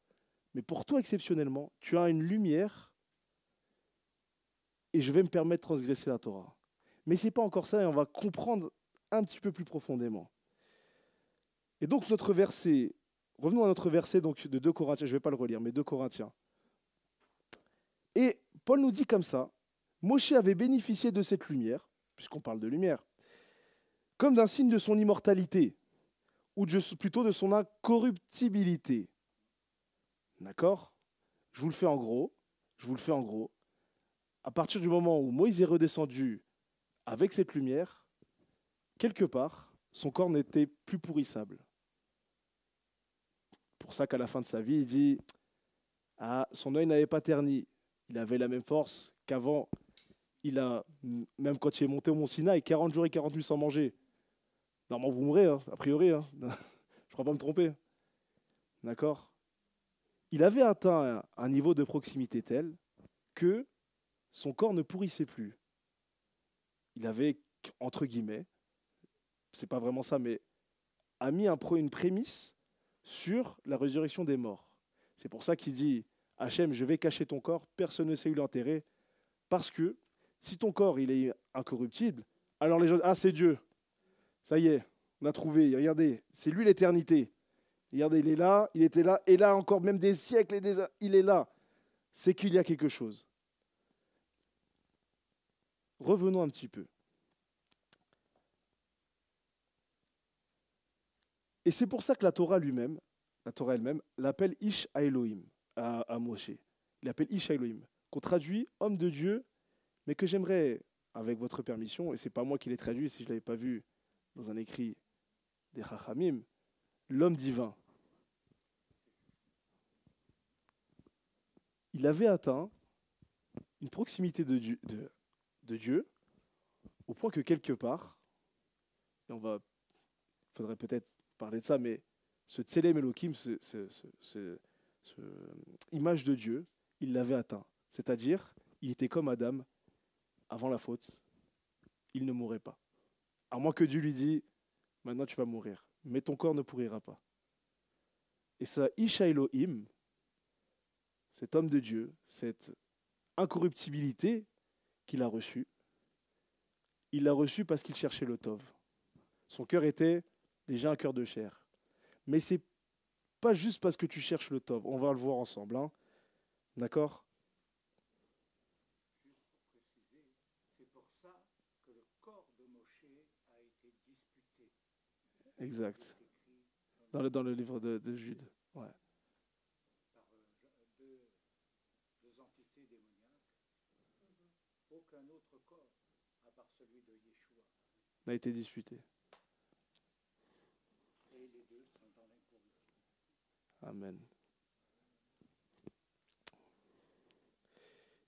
mais pour toi exceptionnellement, tu as une lumière et je vais me permettre de transgresser la Torah. Mais ce n'est pas encore ça et on va comprendre un petit peu plus profondément. Et donc notre verset, revenons à notre verset donc, de 2 Corinthiens, je ne vais pas le relire, mais 2 Corinthiens. Et Paul nous dit comme ça, Moshe avait bénéficié de cette lumière, puisqu'on parle de lumière, comme d'un signe de son immortalité, ou plutôt de son incorruptibilité. D'accord? Je vous le fais en gros. À partir du moment où Moïse est redescendu avec cette lumière, quelque part, son corps n'était plus pourrissable. Pour ça qu'à la fin de sa vie, il dit son œil n'avait pas terni. Il avait la même force qu'avant. Même quand il est monté au mont Sinaï, 40 jours et 40 nuits sans manger. Normalement, vous mourrez, a priori. Je ne crois pas me tromper. D'accord? Il avait atteint un niveau de proximité tel que son corps ne pourrissait plus. Il avait, entre guillemets, c'est pas vraiment ça, mais a mis une prémisse sur la résurrection des morts. C'est pour ça qu'il dit, Hachem, je vais cacher ton corps, personne ne sait où l'enterrer, parce que si ton corps il est incorruptible, alors les gens, c'est Dieu, ça y est, on a trouvé, regardez, c'est lui l'éternité. Regardez, il est là, il était là, et là encore même des siècles et il est là. C'est qu'il y a quelque chose. Revenons un petit peu. Et c'est pour ça que la Torah elle-même, l'appelle Ish Elohim à Moshe. Il l'appelle Ish Elohim, qu'on traduit homme de Dieu, mais que j'aimerais, avec votre permission, et ce n'est pas moi qui l'ai traduit, si je ne l'avais pas vu dans un écrit des Chachamim, l'homme divin. Il avait atteint une proximité de Dieu, au point que quelque part, et faudrait peut-être parler de ça, mais ce Tselem Elohim, image de Dieu, il l'avait atteint. C'est-à-dire, il était comme Adam avant la faute. Il ne mourrait pas. À moins que Dieu lui dise, maintenant tu vas mourir, mais ton corps ne pourrira pas. Et ça, Isha Elohim, cet homme de Dieu, cette incorruptibilité qu'il a reçue, il l'a reçue parce qu'il cherchait le Tov. Son cœur était déjà un cœur de chair. Mais c'est pas juste parce que tu cherches le Tov. On va le voir ensemble. Hein. D'accord? Juste pour préciser, c'est pour ça que le corps de Moshe a été disputé. Exact. Dans le livre de Jude. Ouais. Par deux entités démoniaques. Aucun autre corps, à part celui de Yeshua. A été disputé. Et les deux sont dans l'inconnu. Amen.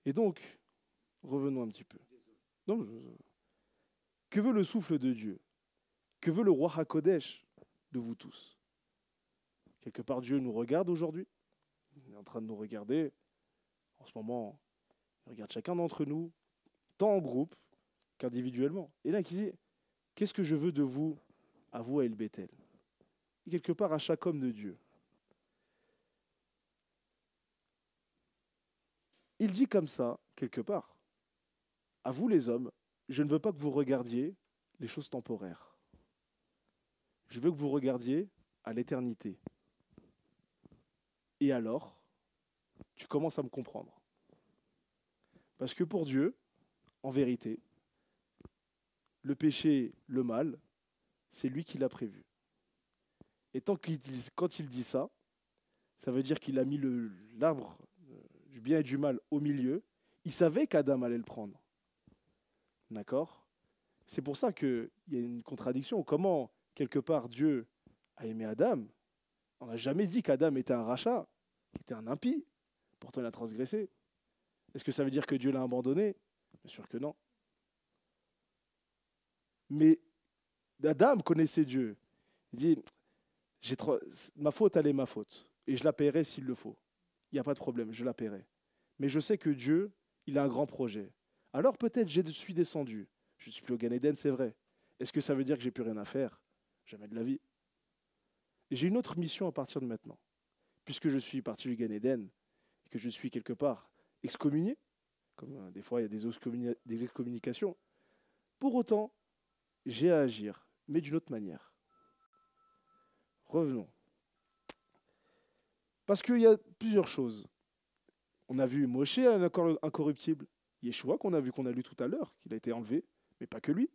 Et donc, revenons un petit peu. Non, que veut le souffle de Dieu? Que veut le roi HaKodesh de vous tous? Quelque part, Dieu nous regarde aujourd'hui. Il est en train de nous regarder. En ce moment, il regarde chacun d'entre nous, tant en groupe qu'individuellement. Et là, il dit, qu'est-ce que je veux de vous, à vous, à El Bethel? Et quelque part, à chaque homme de Dieu. Il dit comme ça, quelque part, à vous les hommes, je ne veux pas que vous regardiez les choses temporaires. Je veux que vous regardiez à l'éternité. Et alors, tu commences à me comprendre. Parce que pour Dieu, en vérité, le péché, le mal, c'est lui qui l'a prévu. Et quand il dit ça, ça veut dire qu'il a mis l'arbre du bien et du mal au milieu. Il savait qu'Adam allait le prendre. D'accord? C'est pour ça qu'il y a une contradiction. Comment, quelque part, Dieu a aimé Adam? On n'a jamais dit qu'Adam était un rachat, qu'il était un impie. Pourtant, il a transgressé. Est-ce que ça veut dire que Dieu l'a abandonné? Bien sûr que non. Mais Adam connaissait Dieu. Il dit, ma faute, elle est ma faute. Et je la paierai s'il le faut. Il n'y a pas de problème, je la paierai. Mais je sais que Dieu, il a un grand projet. Alors peut-être je suis descendu. Je ne suis plus au Gan Eden, c'est vrai. Est-ce que ça veut dire que j'ai plus rien à faire? Jamais de la vie. Et j'ai une autre mission à partir de maintenant. Puisque je suis parti du Gan Eden, et que je suis quelque part excommunié, comme des fois il y a des excommunications, pour autant, j'ai à agir, mais d'une autre manière. Revenons. Parce qu'il y a plusieurs choses. On a vu Moshe, un incorruptible. Yeshua, qu'on a vu, qu'on a lu tout à l'heure, qu'il a été enlevé, mais pas que lui.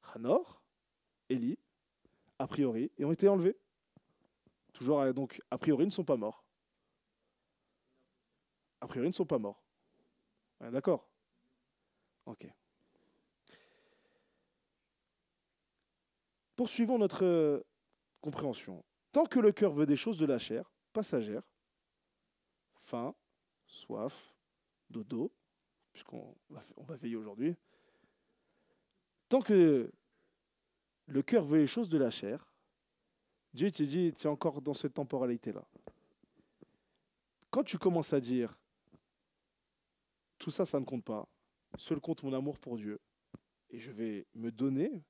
Hanor, Élie, a priori, et ont été enlevés. Toujours, donc, a priori, ils ne sont pas morts. A priori, ils ne sont pas morts. Ouais, d'accord? Ok. Poursuivons notre compréhension. Tant que le cœur veut des choses de la chair, passagères, faim, soif, dodo, puisqu'on va veiller aujourd'hui, tant que le cœur veut les choses de la chair, Dieu te dit, tu es encore dans cette temporalité-là. Quand tu commences à dire, tout ça, ça ne compte pas, seul compte mon amour pour Dieu, et je vais me donner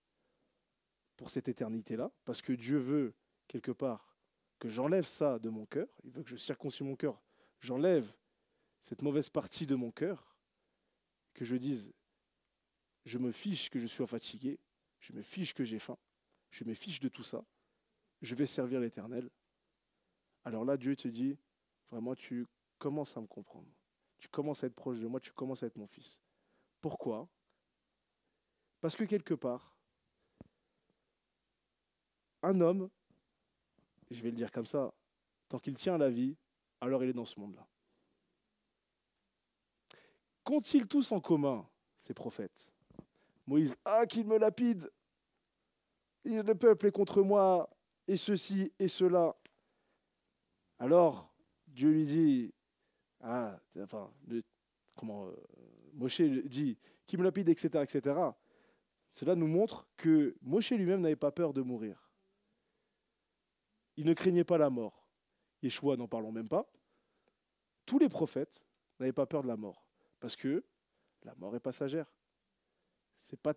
pour cette éternité-là, parce que Dieu veut, quelque part, que j'enlève ça de mon cœur, il veut que je circoncis mon cœur, j'enlève cette mauvaise partie de mon cœur, que je dise, je me fiche que je sois fatigué, je me fiche que j'ai faim, je me fiche de tout ça, je vais servir l'Éternel. Alors là, Dieu te dit, vraiment, tu commences à me comprendre, tu commences à être proche de moi, tu commences à être mon fils. Pourquoi? Parce que quelque part, un homme, je vais le dire comme ça, tant qu'il tient à la vie, alors il est dans ce monde-là. Qu'ont-ils tous en commun, ces prophètes? Moïse, ah, qu'il me lapide! Le peuple est contre moi, et ceci et cela. Alors, Dieu lui dit, Moshe dit, qu'il me lapide, etc., etc. Cela nous montre que Moshe lui-même n'avait pas peur de mourir. il ne craignait pas la mort. Yeshua, n'en parlons même pas. Tous les prophètes n'avaient pas peur de la mort, parce que la mort est passagère. C'est pas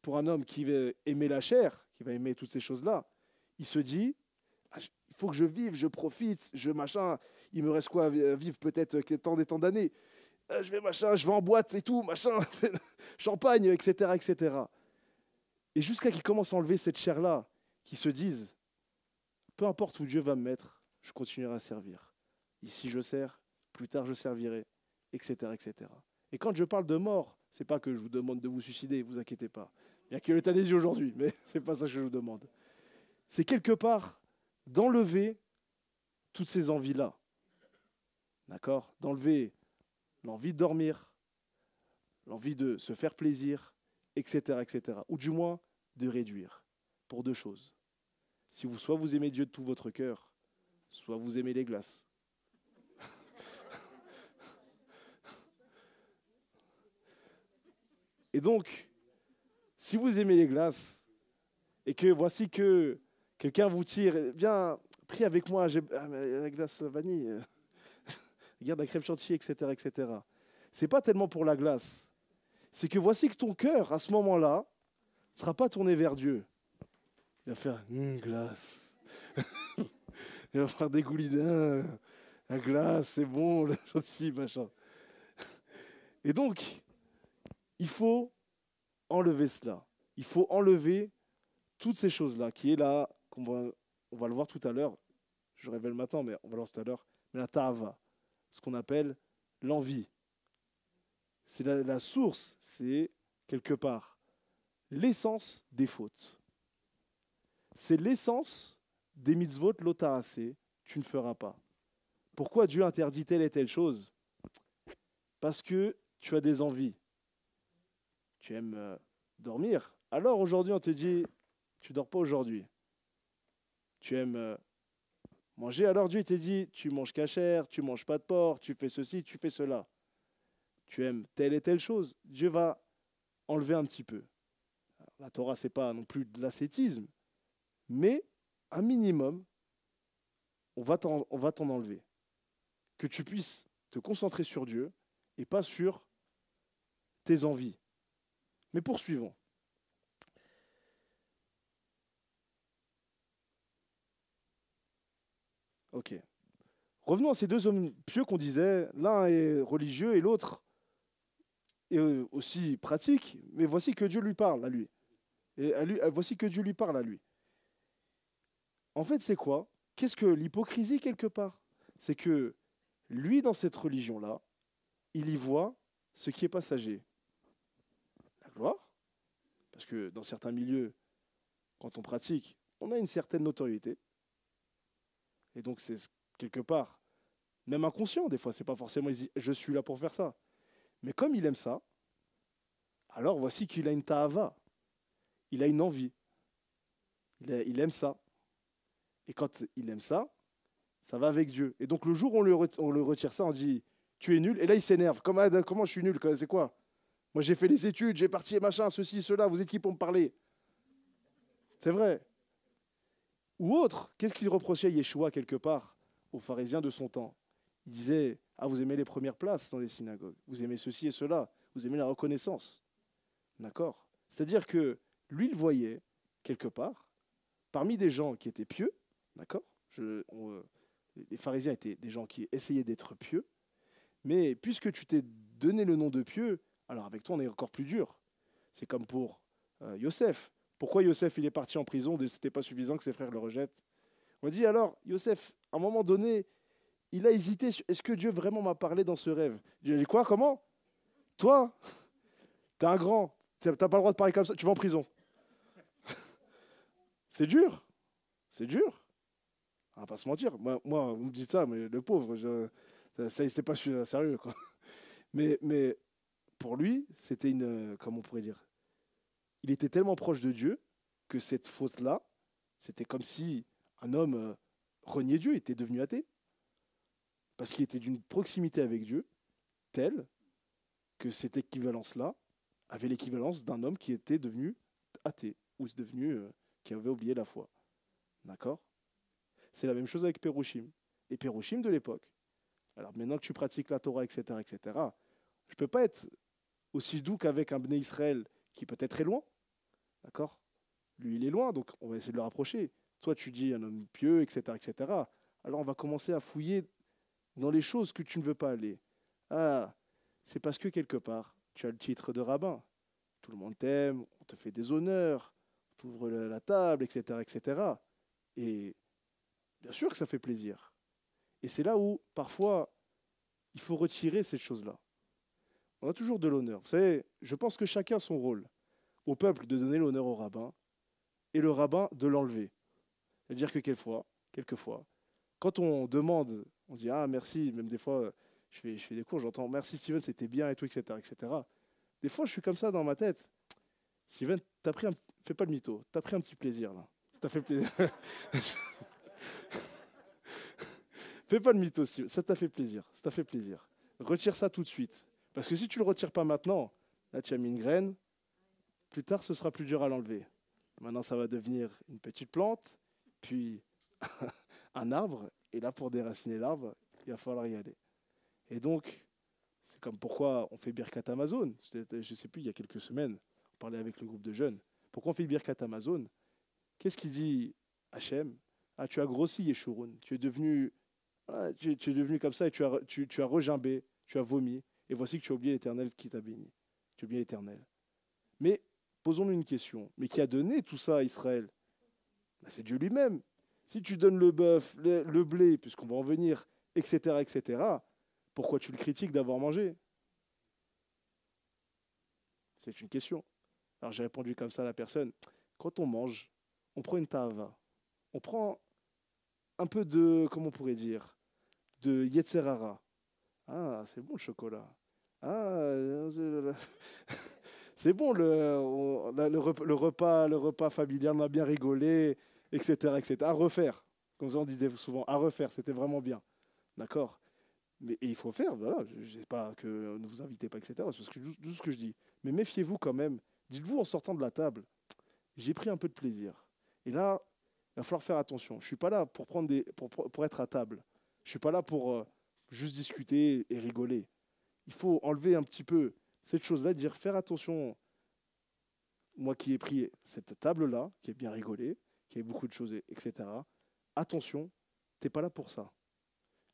pour un homme qui va aimer la chair, qui va aimer toutes ces choses-là. Il se dit, ah, il faut que je vive, je profite, je machin. Il me reste quoi à vivre peut-être tant des temps d'années. Je vais machin, je vais en boîte et tout, machin, champagne, etc., etc. Et jusqu'à qu'ils commencent à enlever cette chair-là, qu'ils se disent, peu importe où Dieu va me mettre, je continuerai à servir. Ici je sers, plus tard je servirai, etc., etc. Et quand je parle de mort, c'est pas que je vous demande de vous suicider, vous inquiétez pas. Bien qu'il y ait l'euthanasie aujourd'hui, mais c'est pas ça que je vous demande. C'est quelque part d'enlever toutes ces envies-là. D'accord? D'enlever l'envie de dormir, l'envie de se faire plaisir, etc., etc. Ou du moins de réduire pour deux choses. Si vous, soit vous aimez Dieu de tout votre cœur, soit vous aimez les glaces. Et donc, si vous aimez les glaces, et que voici que quelqu'un vous tire, viens, prie avec moi, j'ai la glace vanille, regarde la crème chantilly, etc., etc. C'est pas tellement pour la glace. C'est que voici que ton cœur, à ce moment-là, ne sera pas tourné vers Dieu. Il va faire glace. Il va faire des goulinins. La glace, c'est bon, la chantilly, machin. Et donc, il faut enlever cela. Il faut enlever toutes ces choses-là, qui est là, on va le voir tout à l'heure. Je révèle maintenant, mais on va le voir tout à l'heure. Mais la ta'ava, ce qu'on appelle l'envie. C'est la source, c'est quelque part l'essence des fautes. C'est l'essence des mitzvot lotarasé, tu ne feras pas. Pourquoi Dieu interdit telle et telle chose? Parce que tu as des envies. Tu aimes dormir. Alors aujourd'hui, on te dit, tu ne dors pas aujourd'hui. Tu aimes manger. Alors Dieu te dit, tu manges cachère, tu ne manges pas de porc, tu fais ceci, tu fais cela. Tu aimes telle et telle chose. Dieu va enlever un petit peu. Alors, la Torah, ce n'est pas non plus de l'ascétisme, mais un minimum, on va t'en enlever. Que tu puisses te concentrer sur Dieu et pas sur tes envies. Mais poursuivons. Ok. Revenons à ces deux hommes pieux qu'on disait. L'un est religieux et l'autre est aussi pratique. Mais voici que Dieu lui parle à lui. Voici que Dieu lui parle à lui. En fait, c'est quoi? Qu'est-ce que l'hypocrisie quelque part? C'est que lui, dans cette religion-là, il y voit ce qui est passager. La gloire. Parce que dans certains milieux, quand on pratique, on a une certaine notoriété. Et donc, c'est quelque part, même inconscient, des fois, c'est pas forcément, il dit, je suis là pour faire ça. Mais comme il aime ça, alors voici qu'il a une ta'ava. Il a une envie. Il aime ça. Et quand il aime ça, ça va avec Dieu. Et donc, le jour où on le retire ça, on dit, tu es nul. Et là, il s'énerve. Comment je suis nul? C'est quoi? Moi, j'ai fait les études, j'ai parti machin, ceci, cela. Vous êtes qui pour me parler? C'est vrai. Ou autre, qu'est-ce qu'il reprochait Yeshua quelque part aux pharisiens de son temps? Il disait, ah, vous aimez les premières places dans les synagogues, vous aimez ceci et cela, vous aimez la reconnaissance. D'accord? C'est-à-dire que lui, il voyait, quelque part, parmi des gens qui étaient pieux, d'accord? Les pharisiens étaient des gens qui essayaient d'être pieux, mais puisque tu t'es donné le nom de pieux, alors avec toi, on est encore plus dur. C'est comme pour Yosef. Pourquoi Yosef il est parti en prison? Ce n'était pas suffisant que ses frères le rejettent. On dit alors, Yosef, à un moment donné, il a hésité. Est-ce que Dieu vraiment m'a parlé dans ce rêve? Dieu a dit quoi? Comment? Toi, t'es un grand. T'as pas le droit de parler comme ça. Tu vas en prison. C'est dur. C'est dur. On va pas se mentir. Moi, vous me dites ça, mais le pauvre, ça c'est pas sérieux, quoi. Mais pour lui, c'était comment on pourrait dire? Il était tellement proche de Dieu que cette faute-là, c'était comme si un homme reniait Dieu, était devenu athée. Parce qu'il était d'une proximité avec Dieu telle que cette équivalence-là avait l'équivalence d'un homme qui était devenu athée ou qui avait oublié la foi. D'accord? C'est la même chose avec Pérouchim. Et Pérouchim de l'époque. Alors maintenant que tu pratiques la Torah, etc., etc., je ne peux pas être aussi doux qu'avec un Bné Israël qui peut être très loin. D'accord? Lui, il est loin, donc on va essayer de le rapprocher. Toi, tu dis un homme pieux, etc., etc. Alors on va commencer à fouiller dans les choses que tu ne veux pas aller. Ah, c'est parce que quelque part, tu as le titre de rabbin. Tout le monde t'aime, on te fait des honneurs, on t'ouvre la table, etc., etc. Et bien sûr que ça fait plaisir. Et c'est là où, parfois, il faut retirer cette chose-là. On a toujours de l'honneur. Vous savez, je pense que chacun a son rôle. Au peuple de donner l'honneur au rabbin, et le rabbin de l'enlever. C'est-à-dire que quelquefois, quand on demande, on dit ah merci, même des fois, je fais des cours, j'entends merci Steven, c'était bien et tout, etc., etc. Des fois, je suis comme ça dans ma tête. Steven, fais pas le mytho, t'as pris un petit plaisir là. Ça t'a fait plaisir. Fais pas le mytho, Steven, ça t'a fait plaisir, ça t'a fait plaisir. Retire ça tout de suite. Parce que si tu le retires pas maintenant, là tu as mis une graine, plus tard ce sera plus dur à l'enlever. Maintenant, ça va devenir une petite plante, puis un arbre. Et là, pour déraciner l'arbre, il va falloir y aller. Et donc, c'est comme pourquoi on fait Birkat Amazon. Je ne sais plus, il y a quelques semaines, on parlait avec le groupe de jeunes. Pourquoi on fait Birkat Amazon? Qu'est-ce qu'il dit Hachem? Ah, tu as grossi, Yeshurun. Tu es devenu comme ça et tu as regimbé, tu as vomi. Et voici que tu as oublié l'Éternel qui t'a béni. Tu as oublié l'Éternel. Mais posons-nous une question. Mais qui a donné tout ça à Israël? Ben, c'est Dieu lui-même. Si tu donnes le bœuf, le blé, puisqu'on va en venir, etc., etc., pourquoi tu le critiques d'avoir mangé? C'est une question. Alors j'ai répondu comme ça à la personne. Quand on mange, on prend une ta'ava. On prend un peu de, comment on pourrait dire, de Yetzer Hara. Ah, c'est bon le chocolat. Ah, c'est bon le repas familial, on a bien rigolé, etc., etc. À refaire, comme ça on disait souvent, à refaire, c'était vraiment bien. D'accord? Mais et il faut faire, voilà, je ne sais pas que ne vous invitez pas, etc. C'est parce que tout ce que je dis. Mais méfiez-vous quand même. Dites-vous en sortant de la table, j'ai pris un peu de plaisir. Et là, il va falloir faire attention. Je ne suis pas là pour être à table. Je ne suis pas là pour juste discuter et rigoler. Il faut enlever un petit peu cette chose-là, dire faire attention. Moi qui ai pris cette table-là, qui est bien rigolée, qui a beaucoup de choses, etc. Attention, tu n'es pas là pour ça.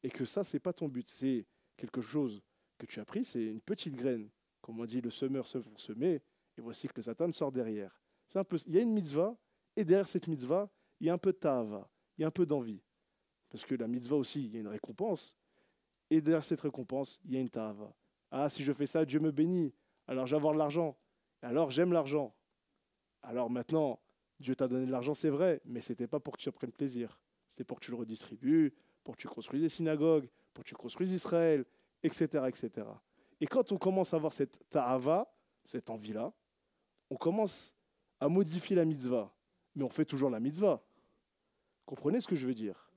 Et que ça, ce n'est pas ton but. C'est quelque chose que tu as pris, c'est une petite graine. Comme on dit, le semeur se pour semer, et voici que le Satan sort derrière. C'est un peu, il y a une mitzvah, et derrière cette mitzvah, il y a un peu de ta'ava, il y a un peu d'envie. Parce que la mitzvah aussi, il y a une récompense, et derrière cette récompense, il y a une ta'ava. Ah, si je fais ça, Dieu me bénit, alors je vais avoir de l'argent. Alors j'aime l'argent. Alors maintenant, Dieu t'a donné de l'argent, c'est vrai, mais ce n'était pas pour que tu en prennes plaisir. C'était pour que tu le redistribues, pour que tu construises des synagogues, pour que tu construises Israël, etc., etc. Et quand on commence à avoir cette ta'ava, cette envie-là, on commence à modifier la mitzvah. Mais on fait toujours la mitzvah. Comprenez ce que je veux dire?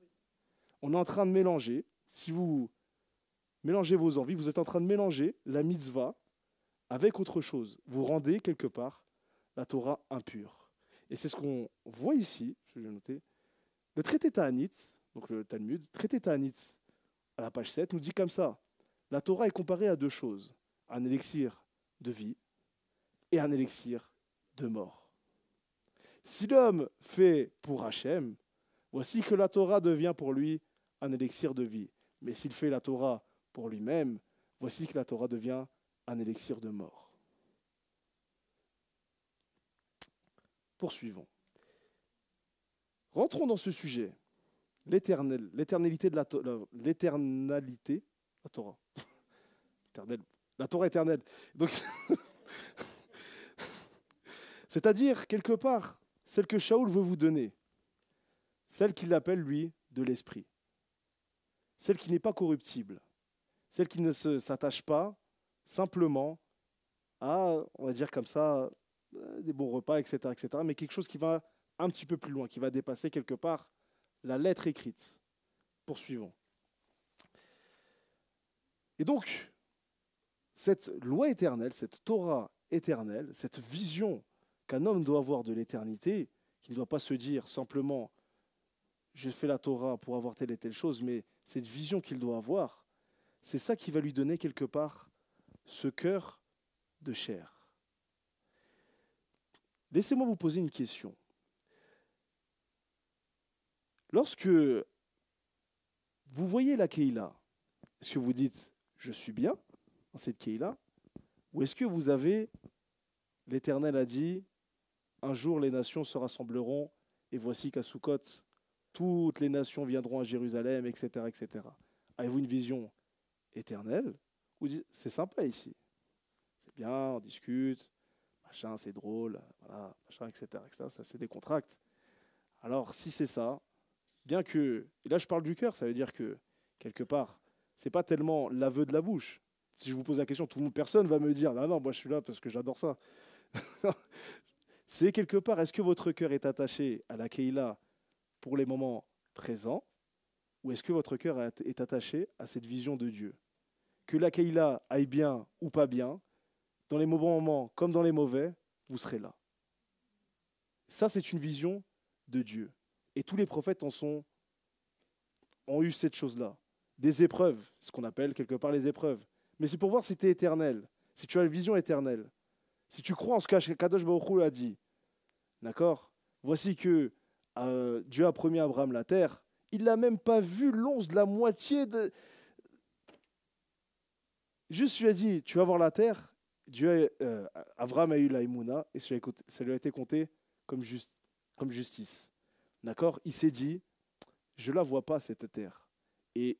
On est en train de mélanger, si vous mélangez vos envies, vous êtes en train de mélanger la mitzvah avec autre chose. Vous rendez quelque part la Torah impure. Et c'est ce qu'on voit ici, je vais noter. Le traité Ta'anit, donc le Talmud, traité Ta'anit, à la page 7, nous dit comme ça. La Torah est comparée à deux choses, un élixir de vie et un élixir de mort. Si l'homme fait pour Hachem, voici que la Torah devient pour lui un élixir de vie. Mais s'il fait la Torah pour lui-même, voici que la Torah devient un élixir de mort. Poursuivons. Rentrons dans ce sujet. L'éternalité de la Torah. L'éternalité, la Torah. La Torah éternelle. Donc, c'est-à-dire, quelque part, celle que Shaoul veut vous donner, celle qu'il appelle, lui, de l'esprit, celle qui n'est pas corruptible, celle qui ne s'attache pas simplement à, on va dire comme ça, des bons repas, etc., etc., mais quelque chose qui va un petit peu plus loin, qui va dépasser quelque part la lettre écrite. Poursuivons. Et donc, cette loi éternelle, cette Torah éternelle, cette vision qu'un homme doit avoir de l'éternité, qui ne doit pas se dire simplement je fais la Torah pour avoir telle et telle chose, mais cette vision qu'il doit avoir, c'est ça qui va lui donner quelque part ce cœur de chair. Laissez-moi vous poser une question. Lorsque vous voyez la Keïla, est-ce que vous dites « je suis bien dans cette Keïla » ou est-ce que vous avez, l'Éternel a dit « un jour les nations se rassembleront et voici qu'à Sukkot, toutes les nations viendront à Jérusalem, etc. etc. » Avez-vous une vision éternelle ou dites « c'est sympa ici, c'est bien, on discute, machin, c'est drôle, voilà, machin, etc. etc. » Ça, c'est des contracts. Alors, si c'est ça, bien que, et là je parle du cœur, ça veut dire que, quelque part, ce n'est pas tellement l'aveu de la bouche. Si je vous pose la question, personne ne va me dire « non, non, moi je suis là parce que j'adore ça ». C'est quelque part, est-ce que votre cœur est attaché à la Keïla pour les moments présents ou est-ce que votre cœur est attaché à cette vision de Dieu? Que la Keïla aille bien ou pas bien, dans les bons moments comme dans les mauvais, vous serez là. Ça, c'est une vision de Dieu. Et tous les prophètes ont eu cette chose-là. Des épreuves, ce qu'on appelle quelque part les épreuves. Mais c'est pour voir si tu es éternel, si tu as une vision éternelle. Si tu crois en ce qu'Akadosh Baruch Hu a dit, d'accord? Voici que Dieu a promis à Abraham la terre, il n'a même pas vu l'once de la moitié de... Juste lui a dit, tu vas voir la terre. Abraham a eu la Emouna et ça lui a été compté comme justice. D'accord? Il s'est dit, je ne la vois pas cette terre. Et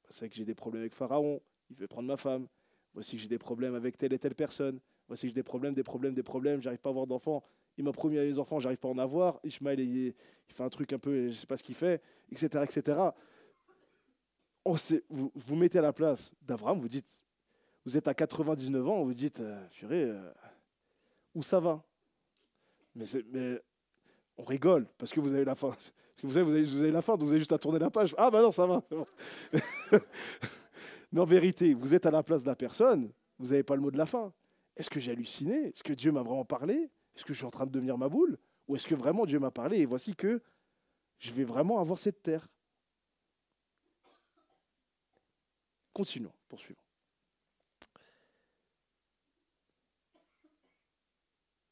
c'est vrai que j'ai des problèmes avec Pharaon, il veut prendre ma femme. Voici que j'ai des problèmes avec telle et telle personne. Voici que j'ai des problèmes, j'arrive pas à avoir d'enfants. Il m'a promis à des enfants, j'arrive pas à en avoir. Ishmaël, il fait un truc un peu, je ne sais pas ce qu'il fait, etc. etc. Vous mettez à la place d'Abraham, vous dites, vous êtes à 99 ans, vous dites, purée, où ça va? Mais on rigole, parce que vous avez la fin. Parce que vous avez la fin, donc vous avez juste à tourner la page. Ah bah non, ça va. Bon. Mais en vérité, vous êtes à la place de la personne, vous n'avez pas le mot de la fin. Est-ce que j'ai halluciné? Est-ce que Dieu m'a vraiment parlé? Est-ce que je suis en train de devenir ma boule? Ou est-ce que vraiment Dieu m'a parlé et voici que je vais vraiment avoir cette terre? Continuons, poursuivons.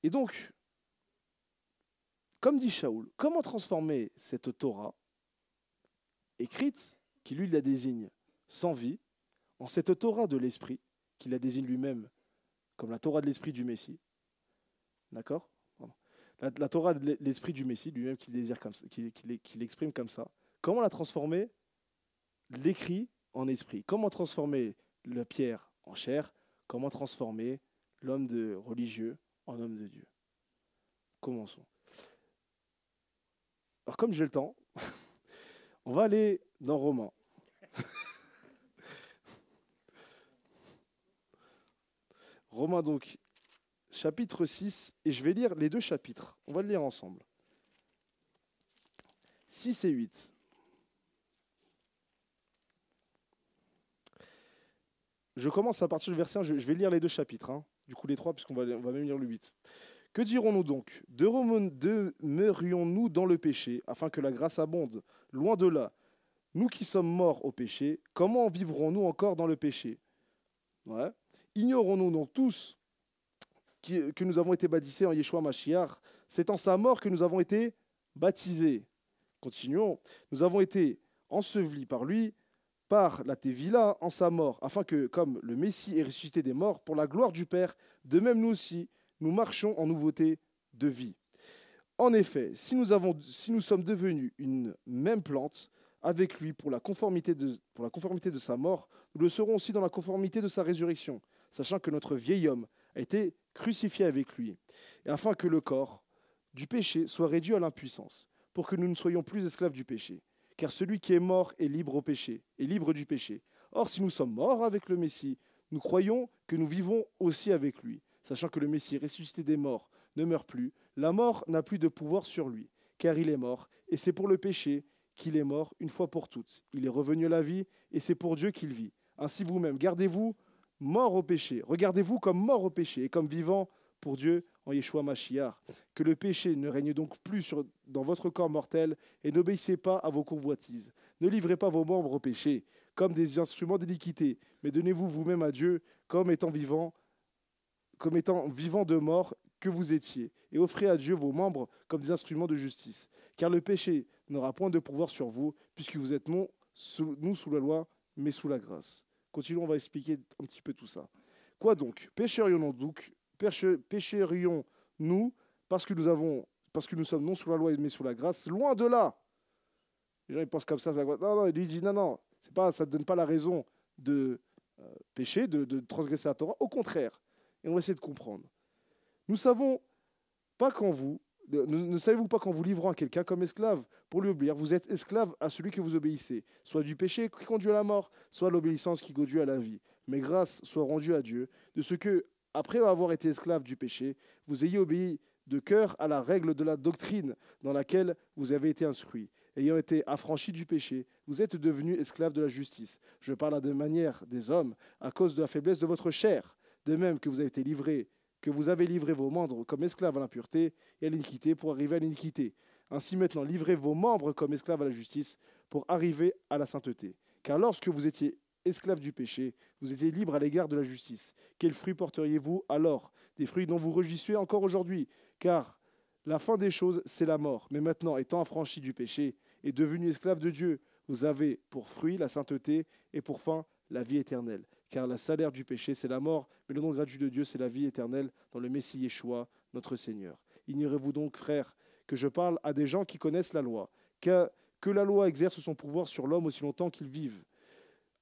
Et donc, comme dit Shaoul, comment transformer cette Torah écrite, qui lui la désigne sans vie, en cette Torah de l'Esprit, qui la désigne lui-même comme la Torah de l'Esprit du Messie. D'accord? La Torah de l'Esprit du Messie, lui-même qui désire comme ça, qui l'exprime comme ça. Comment la transformer? L'écrit en esprit. Comment transformer la pierre en chair? Comment transformer l'homme de religieux en homme de Dieu? Commençons. Alors comme j'ai le temps, on va aller dans Romains. Romains donc, chapitre 6, et je vais lire les deux chapitres. On va le lire ensemble. 6 et 8. Je commence à partir du verset 1, je vais lire les deux chapitres, hein. Du coup les trois, puisqu'on va même lire le 8. Que dirons-nous donc? Demeurions-nous dans le péché, afin que la grâce abonde? Loin de là. Nous qui sommes morts au péché, comment vivrons-nous encore dans le péché? Ouais. Ignorons-nous donc tous que nous avons été baptisés en Yeshua Mashiach? C'est en sa mort que nous avons été baptisés. Continuons. Nous avons été ensevelis par lui, par la Tevila, en sa mort, afin que, comme le Messie est ressuscité des morts, pour la gloire du Père, de même nous aussi, nous marchons en nouveauté de vie. En effet, si nous sommes devenus une même plante avec lui pour la conformité de sa mort, nous le serons aussi dans la conformité de sa résurrection, sachant que notre vieil homme a été crucifié avec lui, et afin que le corps du péché soit réduit à l'impuissance, pour que nous ne soyons plus esclaves du péché. Car celui qui est mort est libre au péché, est libre du péché. Or, si nous sommes morts avec le Messie, nous croyons que nous vivons aussi avec lui, sachant que le Messie ressuscité des morts ne meurt plus. La mort n'a plus de pouvoir sur lui, car il est mort, et c'est pour le péché qu'il est mort une fois pour toutes. Il est revenu à la vie, et c'est pour Dieu qu'il vit. Ainsi vous-même, regardez-vous comme mort au péché, et comme vivant pour Dieu en Yeshua Mashiach. Que le péché ne règne donc plus dans votre corps mortel et n'obéissez pas à vos convoitises. Ne livrez pas vos membres au péché comme des instruments d'iniquité, mais donnez-vous vous-même à Dieu comme étant vivant de mort que vous étiez, et offrez à Dieu vos membres comme des instruments de justice. Car le péché n'aura point de pouvoir sur vous, puisque vous êtes non sous la loi, mais sous la grâce. Continuons, on va expliquer un petit peu tout ça. Quoi donc? Pécherions-nous parce que nous sommes non sous la loi, mais sous la grâce? Loin de là. Les gens ils pensent comme ça. Non, non, il lui dit non, ça ne donne pas la raison de pécher, de transgresser la Torah. Au contraire. Et on va essayer de comprendre. Ne savez-vous pas qu'en vous livrant à quelqu'un comme esclave pour lui obéir, vous êtes esclave à celui que vous obéissez, soit du péché qui conduit à la mort, soit l'obéissance qui conduit à la vie. Mais grâce soit rendue à Dieu de ce que, après avoir été esclave du péché, vous ayez obéi de cœur à la règle de la doctrine dans laquelle vous avez été instruits. Ayant été affranchis du péché, vous êtes devenus esclaves de la justice. Je parle de manière des hommes à cause de la faiblesse de votre chair. De même que vous avez livré vos membres comme esclaves à l'impureté et à l'iniquité pour arriver à l'iniquité. Ainsi maintenant, livrez vos membres comme esclaves à la justice pour arriver à la sainteté. Car lorsque vous étiez esclaves du péché, vous étiez libres à l'égard de la justice. Quels fruits porteriez-vous alors? Des fruits dont vous réjouissez encore aujourd'hui. Car la fin des choses, c'est la mort. Mais maintenant, étant affranchis du péché et devenus esclaves de Dieu, vous avez pour fruit la sainteté et pour fin la vie éternelle. Car le salaire du péché, c'est la mort, mais le don gratuit de Dieu, c'est la vie éternelle dans le Messie Yeshua, notre Seigneur. Ignorez-vous donc, frères, que je parle à des gens qui connaissent la loi, que la loi exerce son pouvoir sur l'homme aussi longtemps qu'il vive.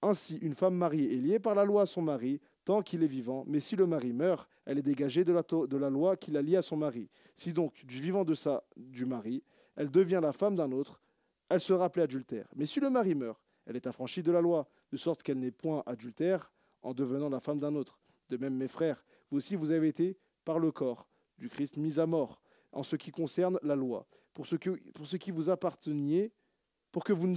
Ainsi, une femme mariée est liée par la loi à son mari tant qu'il est vivant, mais si le mari meurt, elle est dégagée de la loi qui la lie à son mari. Si donc, du vivant du mari, elle devient la femme d'un autre, elle sera appelée adultère. Mais si le mari meurt, elle est affranchie de la loi, de sorte qu'elle n'est point adultère en devenant la femme d'un autre. De même, mes frères, vous aussi vous avez été, par le corps du Christ, mis à mort, en ce qui concerne la loi, pour ce qui vous apparteniez, que vous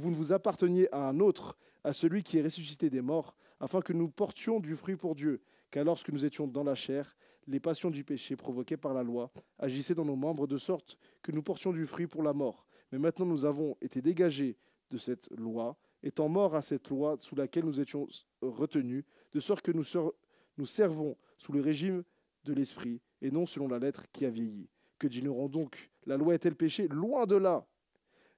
ne vous apparteniez à un autre, à celui qui est ressuscité des morts, afin que nous portions du fruit pour Dieu. Car lorsque nous étions dans la chair, les passions du péché provoquées par la loi agissaient dans nos membres de sorte que nous portions du fruit pour la mort. Mais maintenant nous avons été dégagés de cette loi, étant morts à cette loi sous laquelle nous étions retenus, de sorte que nous servons sous le régime de l'esprit, et non selon la lettre qui a vieilli. Que d'ignorons donc? La loi est-elle péché? Loin de là.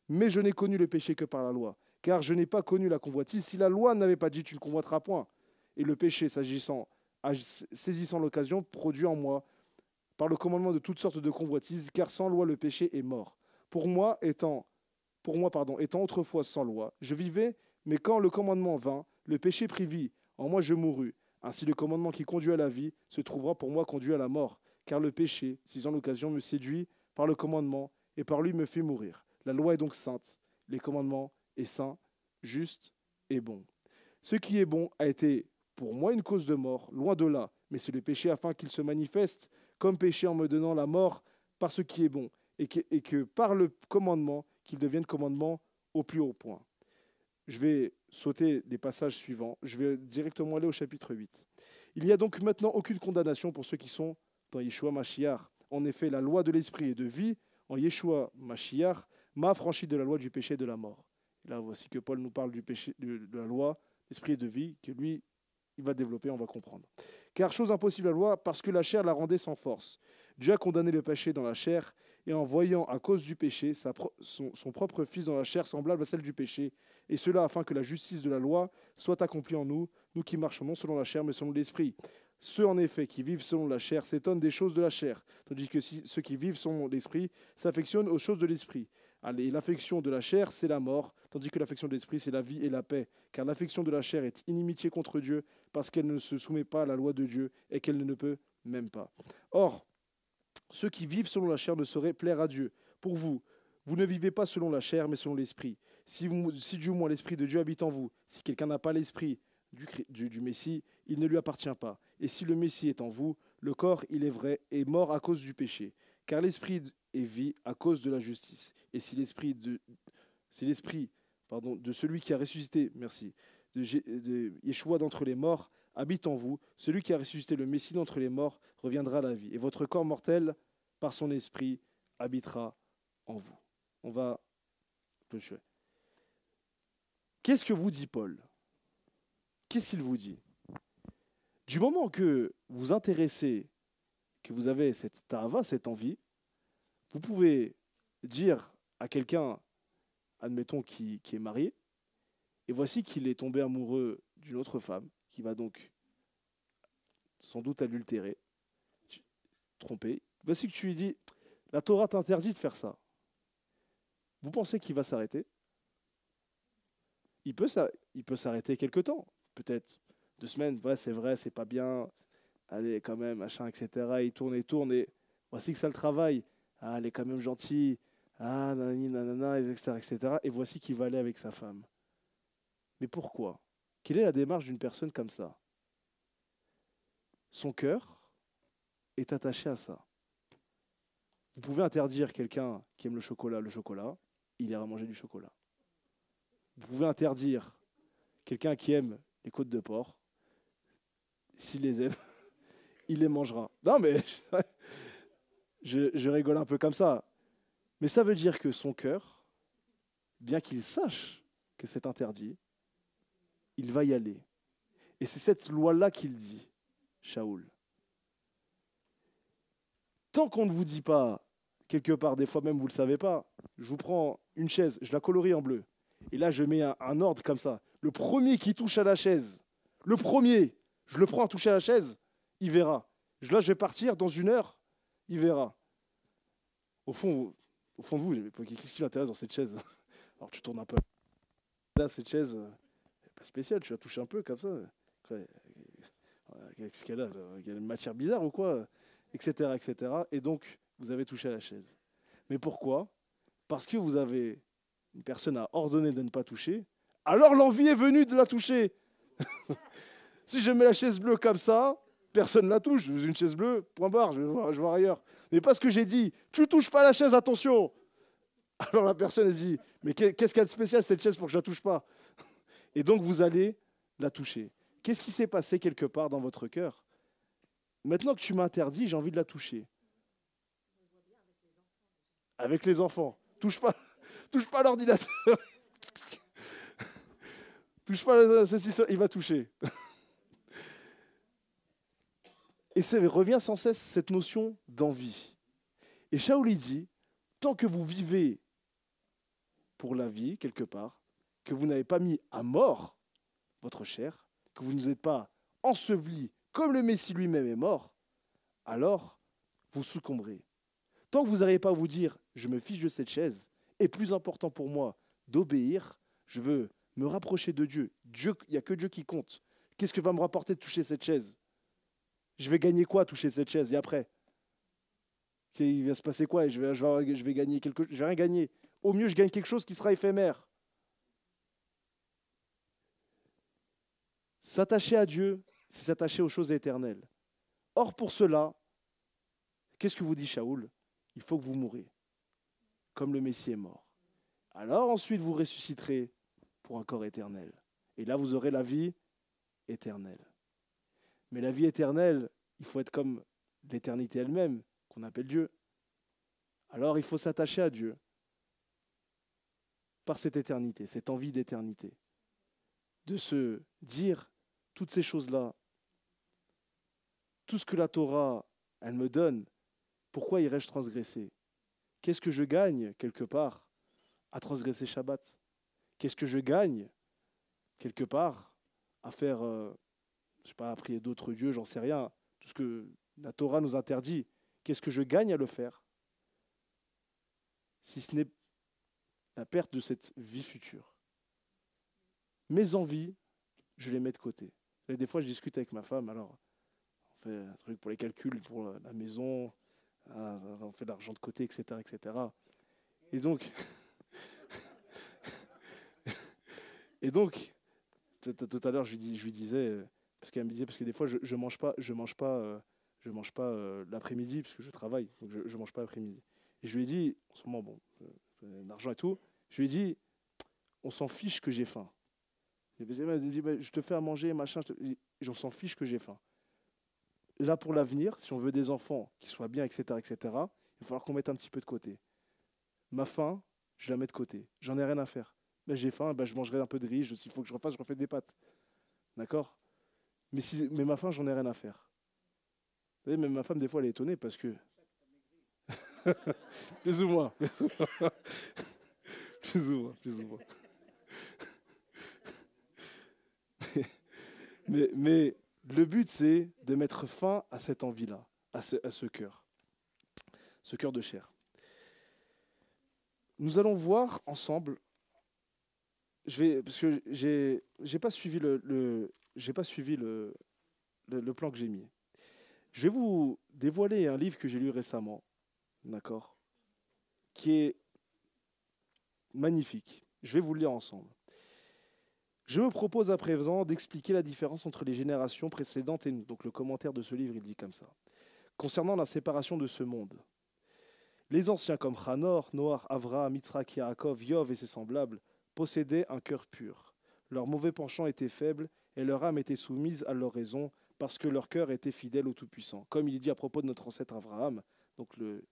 Mais je n'ai connu le péché que par la loi, car je n'ai pas connu la convoitise. Si la loi n'avait pas dit tu ne convoiteras point, et le péché saisissant l'occasion, produit en moi par le commandement de toutes sortes de convoitises, car sans loi le péché est mort. Pour moi, étant autrefois sans loi, je vivais, mais quand le commandement vint, le péché prit vie, en moi je mourus. Ainsi le commandement qui conduit à la vie se trouvera pour moi conduit à la mort, car le péché, saisissant l'occasion, me séduit par le commandement, et par lui me fait mourir. La loi est donc sainte, les commandements est saint, juste et bon. Ce qui est bon a été pour moi une cause de mort, loin de là, mais c'est le péché afin qu'il se manifeste comme péché en me donnant la mort par ce qui est bon, et que par le commandement, qu'il devienne commandement au plus haut point. Je vais sauter les passages suivants, je vais directement aller au chapitre 8. Il n'y a donc maintenant aucune condamnation pour ceux qui sont dans Yeshua Mashiach. En effet, la loi de l'esprit et de vie, en Yeshua Mashiach, m'a affranchi de la loi du péché et de la mort. Et là, voici que Paul nous parle du péché, de la loi, l'esprit et de vie, que lui, il va développer, on va comprendre. Car chose impossible à la loi, parce que la chair la rendait sans force. Dieu a condamné le péché dans la chair, et en voyant à cause du péché son propre Fils dans la chair semblable à celle du péché, et cela afin que la justice de la loi soit accomplie en nous, nous qui marchons non selon la chair, mais selon l'esprit. Ceux, en effet, qui vivent selon la chair s'étonnent des choses de la chair, tandis que ceux qui vivent selon l'esprit s'affectionnent aux choses de l'esprit. Et l'affection de la chair, c'est la mort, tandis que l'affection de l'esprit, c'est la vie et la paix. Car l'affection de la chair est inimitié contre Dieu, parce qu'elle ne se soumet pas à la loi de Dieu, et qu'elle ne peut même pas. Or, ceux qui vivent selon la chair ne sauraient plaire à Dieu. Pour vous, vous ne vivez pas selon la chair, mais selon l'esprit. Si du moins l'esprit de Dieu habite en vous, si quelqu'un n'a pas l'esprit du Messie, il ne lui appartient pas. Et si le Messie est en vous, le corps, il est vrai, est mort à cause du péché. Car l'esprit est vie à cause de la justice. Et si l'esprit de celui qui a ressuscité, de Yeshua d'entre les morts, habite en vous. Celui qui a ressuscité le Messie d'entre les morts reviendra à la vie. Et votre corps mortel, par son esprit, habitera en vous. On va clôturer. Qu'est-ce que vous dit Paul? Qu'est-ce qu'il vous dit? Du moment que vous intéressez, que vous avez cette ta'ava, cette envie, vous pouvez dire à quelqu'un, admettons, qui est marié, et voici qu'il est tombé amoureux d'une autre femme, qui va donc sans doute adultérer, tromper. Voici que tu lui dis, la Torah t'interdit de faire ça. Vous pensez qu'il va s'arrêter? Il peut s'arrêter quelque temps, peut-être 2 semaines, c'est vrai, c'est pas bien, allez, quand même, machin, etc. Il tourne, et voici que ça le travaille. Ah, elle est quand même gentille, ah, nanani, nanana, etc., etc. Et voici qu'il va aller avec sa femme. Mais pourquoi? Quelle est la démarche d'une personne comme ça? Son cœur est attaché à ça. Vous pouvez interdire quelqu'un qui aime le chocolat, il ira manger du chocolat. Vous pouvez interdire quelqu'un qui aime les côtes de porc, s'il les aime, il les mangera. Non, mais je rigole un peu comme ça. Mais ça veut dire que son cœur, bien qu'il sache que c'est interdit, il va y aller. Et c'est cette loi-là qu'il dit, Shaoul. Tant qu'on ne vous dit pas, quelque part, des fois même vous ne le savez pas, je vous prends une chaise, je la colorie en bleu. Et là, je mets un ordre comme ça. Le premier qui touche à la chaise, le premier, je le prends à toucher à la chaise, il verra. Là, je vais partir dans 1 heure, il verra. Au fond de vous, qu'est-ce qui l'intéresse dans cette chaise? Alors, tu tournes un peu. Là, cette chaise, pas spéciale, tu la touches un peu comme ça. Qu'est-ce qu'elle a? Il y a une matière bizarre ou quoi? Etc., etc. Et donc, vous avez touché à la chaise. Mais pourquoi? Parce que vous avez une personne à ordonner de ne pas toucher, alors l'envie est venue de la toucher. Si je mets la chaise bleue comme ça, personne ne la touche. Je veux une chaise bleue, point barre, je vais voir ailleurs. Mais parce que j'ai dit, tu ne touches pas la chaise, attention. Alors la personne elle dit, mais qu'est-ce qu'il y a de spécial cette chaise pour que je ne la touche pas? Et donc vous allez la toucher. Qu'est-ce qui s'est passé quelque part dans votre cœur? Maintenant que tu m'interdis, j'ai envie de la toucher. Avec les enfants. Touche pas l'ordinateur. Touche pas ceci, il va toucher. Et ça revient sans cesse cette notion d'envie. Et Shaoul dit, tant que vous vivez pour la vie, quelque part, que vous n'avez pas mis à mort votre chair, que vous ne êtes pas enseveli comme le Messie lui-même est mort, alors vous succomberez. Tant que vous n'arrivez pas à vous dire, je me fiche de cette chaise, est plus important pour moi d'obéir, je veux me rapprocher de Dieu. Il n'y a que Dieu qui compte. Qu'est-ce que va me rapporter de toucher cette chaise? Je vais gagner quoi à toucher cette chaise? Et après? Il va se passer quoi? Je vais gagner quelque chose? Je vais rien gagner. Au mieux, je gagne quelque chose qui sera éphémère. S'attacher à Dieu, c'est s'attacher aux choses éternelles. Or, pour cela, qu'est-ce que vous dit Shaoul? Il faut que vous mourrez, comme le Messie est mort. Alors ensuite, vous ressusciterez pour un corps éternel. Et là, vous aurez la vie éternelle. Mais la vie éternelle, il faut être comme l'éternité elle-même, qu'on appelle Dieu. Alors, il faut s'attacher à Dieu par cette éternité, cette envie d'éternité. De se dire toutes ces choses-là, tout ce que la Torah, elle me donne, pourquoi irais-je transgresser? Qu'est-ce que je gagne, quelque part, à transgresser Shabbat? Qu'est-ce que je gagne, quelque part, à faire, je ne sais pas, à prier d'autres dieux, j'en sais rien. Tout ce que la Torah nous interdit, qu'est-ce que je gagne à le faire? Si ce n'est la perte de cette vie future. Mes envies, je les mets de côté. Et des fois, je discute avec ma femme, alors on fait un truc pour les calculs, pour la maison, on fait de l'argent de côté, etc., etc. Et donc, tout à l'heure, je lui disais, parce qu'elle me disait, parce que des fois, je mange pas l'après-midi, parce que je travaille, donc je mange pas l'après-midi. Et je lui ai dit, en ce moment, bon, l'argent et tout, je lui ai dit, on s'en fiche que j'ai faim. Elle me dit, je te fais à manger, machin. j'en s'en fiche que j'ai faim. Là, pour l'avenir, si on veut des enfants qui soient bien, etc., etc., il va falloir qu'on mette un petit peu de côté. Ma faim, je la mets de côté. J'en ai rien à faire. Ben, j'ai faim, ben, je mangerai un peu de riz. S'il faut que je refasse, je refais des pâtes. D'accord? Mais ma faim, j'en ai rien à faire. Vous savez, même ma femme, des fois, elle est étonnée parce que... plus ou moins. Plus ou moins. Plus ou moins. Mais le but, c'est de mettre fin à cette envie-là, à ce cœur de chair. Nous allons voir ensemble, parce que j'ai pas suivi j'ai pas suivi le plan que j'ai mis. Je vais vous dévoiler un livre que j'ai lu récemment, d'accord, qui est magnifique. Je vais vous le lire ensemble. Je me propose à présent d'expliquer la différence entre les générations précédentes et nous. Donc le commentaire de ce livre, il dit comme ça. Concernant la séparation de ce monde, les anciens comme Hanor, Noach, Avraham, Yitzhak, Yaakov, Yov et ses semblables possédaient un cœur pur. Leur mauvais penchant était faible et leur âme était soumise à leur raison parce que leur cœur était fidèle au Tout-Puissant. Comme il est dit à propos de notre ancêtre Avraham, donc le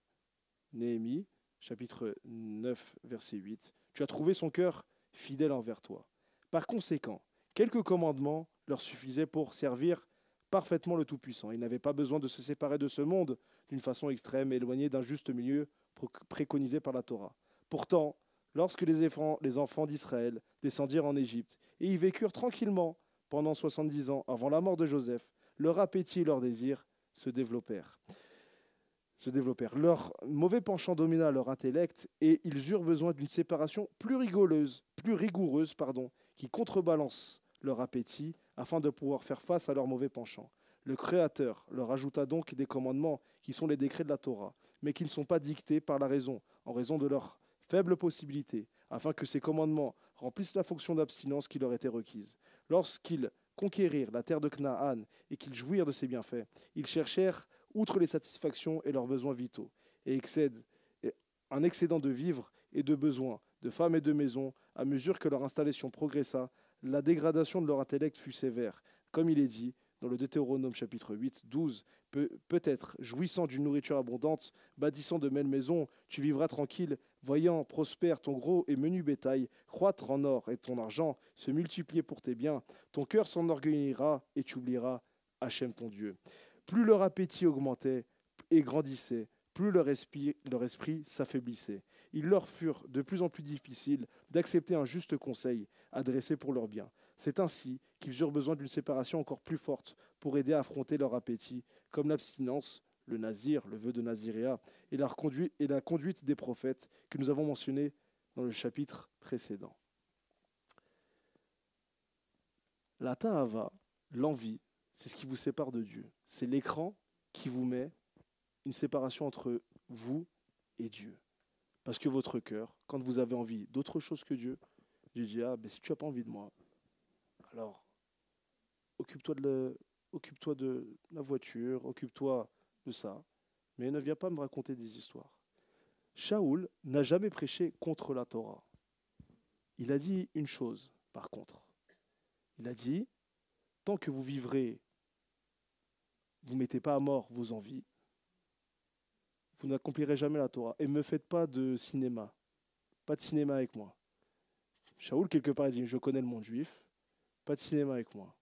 Néhémie, chapitre 9, verset 8, « Tu as trouvé son cœur fidèle envers toi. » Par conséquent, quelques commandements leur suffisaient pour servir parfaitement le Tout-Puissant. Ils n'avaient pas besoin de se séparer de ce monde d'une façon extrême, éloignée d'un juste milieu préconisé par la Torah. Pourtant, lorsque les enfants d'Israël descendirent en Égypte et y vécurent tranquillement pendant 70 ans avant la mort de Joseph, leur appétit et leur désir se développèrent. Leur mauvais penchant domina leur intellect et ils eurent besoin d'une séparation plus rigoureuse, qui contrebalance leur appétit afin de pouvoir faire face à leur mauvais penchant. Le Créateur leur ajouta donc des commandements qui sont les décrets de la Torah, mais qui ne sont pas dictés par la raison, en raison de leurs faibles possibilités, afin que ces commandements remplissent la fonction d'abstinence qui leur était requise. Lorsqu'ils conquérirent la terre de Canaan et qu'ils jouirent de ses bienfaits, ils cherchèrent, outre les satisfactions et leurs besoins vitaux, et un excédent de vivres et de besoins, de femmes et de maisons, à mesure que leur installation progressa, la dégradation de leur intellect fut sévère. Comme il est dit dans le Deutéronome chapitre 8, 12, peut-être, jouissant d'une nourriture abondante, bâtissant de belles maisons, tu vivras tranquille, voyant prospère ton gros et menu bétail, croître en or et ton argent, se multiplier pour tes biens, ton cœur s'enorgueillira et tu oublieras Hachem ton Dieu. Plus leur appétit augmentait et grandissait, plus leur esprit s'affaiblissait. Il leur fut de plus en plus difficile d'accepter un juste conseil adressé pour leur bien. C'est ainsi qu'ils eurent besoin d'une séparation encore plus forte pour aider à affronter leur appétit, comme l'abstinence, le nazir, le vœu de naziréa, et la conduite des prophètes que nous avons mentionnés dans le chapitre précédent. La ta'ava, l'envie, c'est ce qui vous sépare de Dieu. C'est l'écran qui vous met une séparation entre vous et Dieu. Parce que votre cœur, quand vous avez envie d'autre chose que Dieu, Dieu dit, si tu n'as pas envie de moi, alors occupe-toi de la voiture, occupe-toi de ça, mais ne viens pas me raconter des histoires. Shaoul n'a jamais prêché contre la Torah. Il a dit une chose, par contre. Il a dit, tant que vous vivrez, vous ne mettez pas à mort vos envies, vous n'accomplirez jamais la Torah. Et ne me faites pas de cinéma. Pas de cinéma avec moi. Shaoul, quelque part, a dit, je connais le monde juif, pas de cinéma avec moi.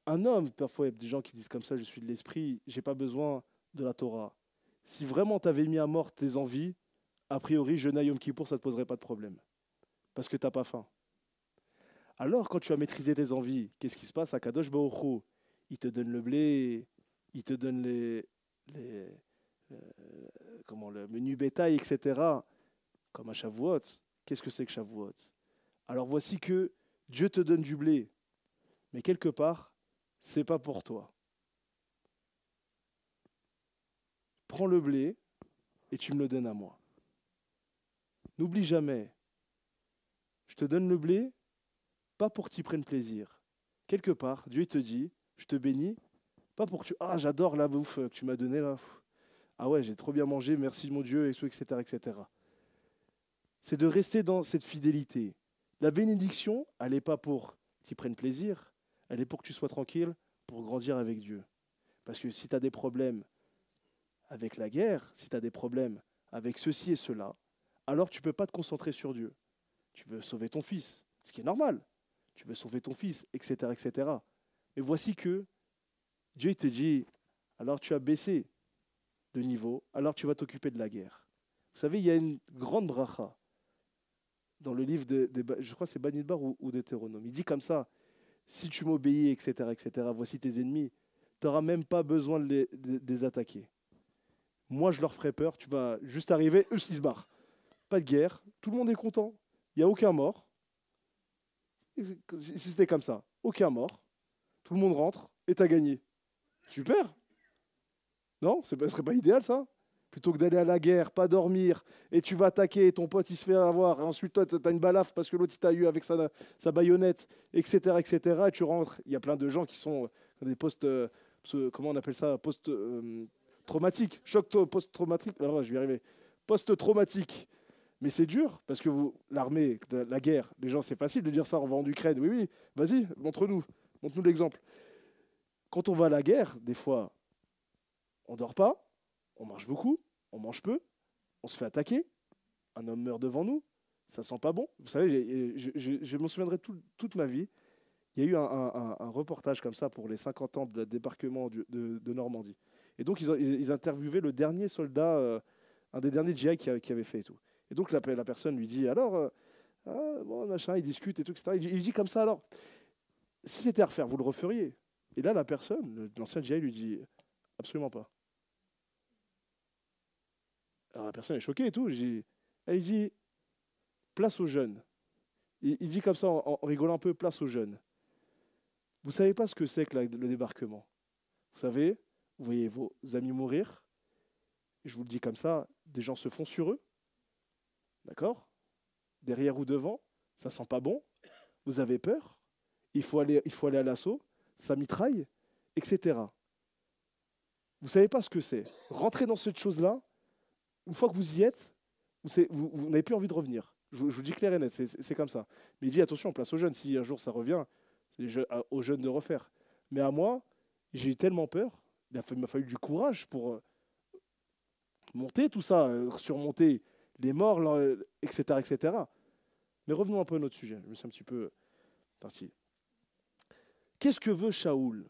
Un homme, parfois, il y a des gens qui disent comme ça, je suis de l'esprit, j'ai pas besoin de la Torah. Si vraiment tu avais mis à mort tes envies, a priori, jeûner à Yom Kippour, ça ne te poserait pas de problème. Parce que tu n'as pas faim. Alors, quand tu as maîtrisé tes envies, qu'est-ce qui se passe à Kadosh Baruch Hu? Il te donne le blé, il te donne le menu bétail, etc. Comme à Shavuot. Qu'est-ce que c'est que Shavuot? Alors voici que Dieu te donne du blé, mais quelque part, c'est pas pour toi. Prends le blé et tu me le donnes à moi. N'oublie jamais, je te donne le blé, pas pour que tu y prennes plaisir. Quelque part, Dieu te dit, je te bénis, pas pour que tu... Ah, j'adore la bouffe que tu m'as donnée là. Ah ouais, j'ai trop bien mangé, merci mon Dieu, etc., etc. C'est de rester dans cette fidélité. La bénédiction, elle n'est pas pour que tu y prennes plaisir, elle est pour que tu sois tranquille, pour grandir avec Dieu. Parce que si tu as des problèmes avec la guerre, si tu as des problèmes avec ceci et cela, alors tu ne peux pas te concentrer sur Dieu. Tu veux sauver ton fils, ce qui est normal. Tu veux sauver ton fils, etc., etc. Mais voici que Dieu te dit, alors tu as baissé de niveau, alors tu vas t'occuper de la guerre. Vous savez, il y a une grande bracha dans le livre, je crois que c'est Bamidbar ou Deutéronome. Il dit comme ça, si tu m'obéis, etc., etc., voici tes ennemis, tu n'auras même pas besoin de les attaquer. Moi, je leur ferai peur, tu vas juste arriver, eux, ils se barrent. Pas de guerre, tout le monde est content, il n'y a aucun mort. Si c'était comme ça, aucun mort, tout le monde rentre et tu as gagné. Super. Non, ce ne serait pas idéal ça? Plutôt que d'aller à la guerre, pas dormir, et tu vas attaquer, ton pote il se fait avoir, et ensuite toi tu as une balafre parce que l'autre il t'a eu avec sa baïonnette, etc., etc. Et tu rentres. Il y a plein de gens qui sont des comment on appelle ça? Post-traumatique. Post-traumatique. Alors, je vais y arriver. Post-traumatique. Mais c'est dur, parce que l'armée, la guerre, les gens, c'est facile de dire ça, on va en Ukraine. Oui, oui, vas-y, montre-nous l'exemple. Quand on va à la guerre, des fois, on dort pas, on marche beaucoup, on mange peu, on se fait attaquer, un homme meurt devant nous, ça sent pas bon. Vous savez, je m'en souviendrai toute ma vie. Il y a eu un reportage comme ça pour les 50 ans de débarquement de Normandie. Et donc, ils interviewaient le dernier soldat, un des derniers GI qui avait fait et tout. Et donc, la personne lui dit, alors, bon, machin, il discute et tout, etc. Il dit comme ça, alors, si c'était à refaire, vous le referiez? Et là, la personne, l'ancien GI lui dit, absolument pas. Alors la personne est choquée et tout. Elle dit, place aux jeunes. Il dit comme ça, en rigolant un peu, place aux jeunes. Vous ne savez pas ce que c'est que le débarquement. Vous savez, vous voyez vos amis mourir. Et je vous le dis comme ça, des gens se font sur eux. D'accord? Derrière ou devant, ça sent pas bon. Vous avez peur. Il faut aller à l'assaut. Ça mitraille, etc. Vous ne savez pas ce que c'est. Rentrez dans cette chose-là. Une fois que vous y êtes, vous n'avez plus envie de revenir. Je vous dis clair et net, c'est comme ça. Mais il dit attention, place aux jeunes. Si un jour ça revient, c'est aux jeunes de refaire. Mais à moi, j'ai eu tellement peur. Il m'a fallu du courage pour monter tout ça, surmonter les morts, etc., etc. Mais revenons un peu à notre sujet. Je me suis un petit peu parti. Qu'est-ce que veut Shaoul?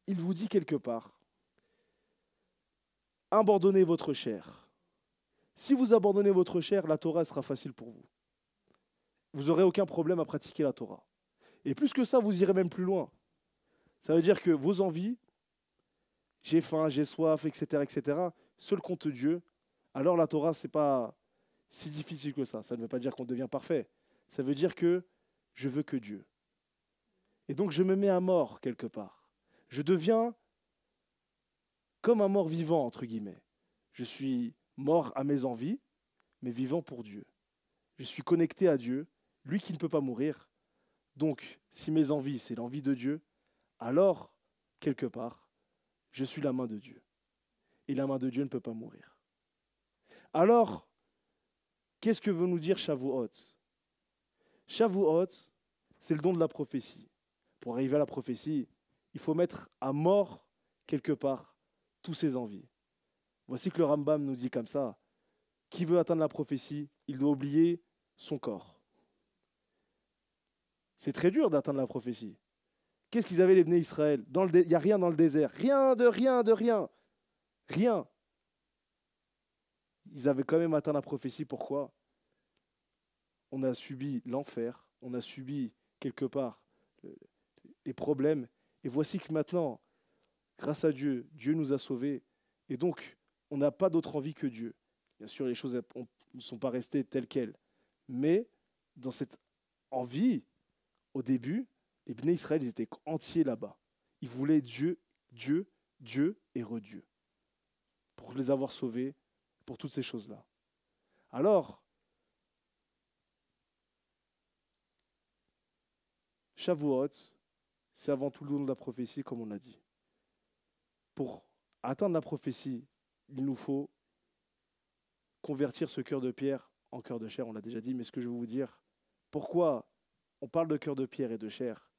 Il vous dit quelque part, abandonnez votre chair. Si vous abandonnez votre chair, la Torah sera facile pour vous. Vous n'aurez aucun problème à pratiquer la Torah. Et plus que ça, vous irez même plus loin. Ça veut dire que vos envies, j'ai faim, j'ai soif, etc., etc., seul compte Dieu, alors la Torah, ce n'est pas si difficile que ça. Ça ne veut pas dire qu'on devient parfait. Ça veut dire que je veux que Dieu. Et donc je me mets à mort quelque part. Je deviens comme un mort vivant, entre guillemets. Je suis mort à mes envies, mais vivant pour Dieu. Je suis connecté à Dieu, lui qui ne peut pas mourir. Donc, si mes envies, c'est l'envie de Dieu, alors, quelque part, je suis la main de Dieu. Et la main de Dieu ne peut pas mourir. Alors, qu'est-ce que veut nous dire Shavuot? Shavuot, c'est le don de la prophétie. Pour arriver à la prophétie, il faut mettre à mort, quelque part, tous ses envies. Voici que le Rambam nous dit comme ça, qui veut atteindre la prophétie, il doit oublier son corps. C'est très dur d'atteindre la prophétie. Qu'est-ce qu'ils avaient les Bnei Israël? Il n'y a rien dans le désert. Rien de rien de rien. Rien. Ils avaient quand même atteint la prophétie. Pourquoi? On a subi l'enfer. On a subi quelque part les problèmes. Et voici que maintenant, grâce à Dieu, Dieu nous a sauvés. Et donc, on n'a pas d'autre envie que Dieu. Bien sûr, les choses ne sont pas restées telles quelles. Mais dans cette envie, au début, les Bnei Israël, ils étaient entiers là-bas. Ils voulaient Dieu, Dieu, Dieu et re-Dieu. Pour les avoir sauvés, pour toutes ces choses-là. Alors, Shavuot, c'est avant tout le don de la prophétie, comme on l'a dit. Pour atteindre la prophétie, il nous faut convertir ce cœur de pierre en cœur de chair, on l'a déjà dit, mais ce que je veux vous dire, pourquoi on parle de cœur de pierre et de chair?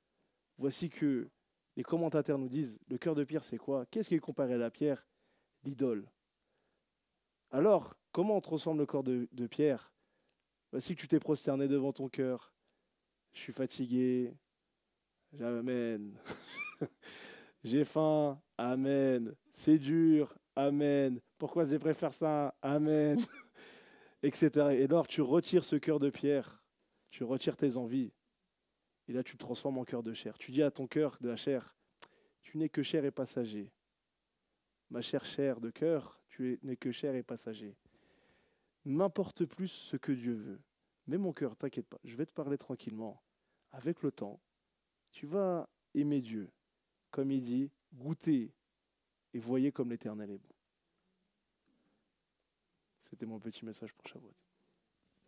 Voici que les commentateurs nous disent, le cœur de pierre, c'est quoi? Qu'est-ce qui est comparé à la pierre? L'idole. Alors, comment on transforme le corps de pierre? Voici que tu t'es prosterné devant ton cœur. Je suis fatigué. Amen. J'ai faim. Amen. C'est dur. Amen. Pourquoi je préfère ça? Amen. Etc. Et alors, tu retires ce cœur de pierre. Tu retires tes envies. Et là, tu te transformes en cœur de chair. Tu dis à ton cœur de la chair, tu n'es que chair et passager. Ma chère chair de cœur, tu n'es que chair et passager. M'importe plus ce que Dieu veut. Mais mon cœur, t'inquiète pas, je vais te parler tranquillement. Avec le temps, tu vas aimer Dieu. Comme il dit, goûtez et voyez comme l'Éternel est bon. C'était mon petit message pour Shavuot.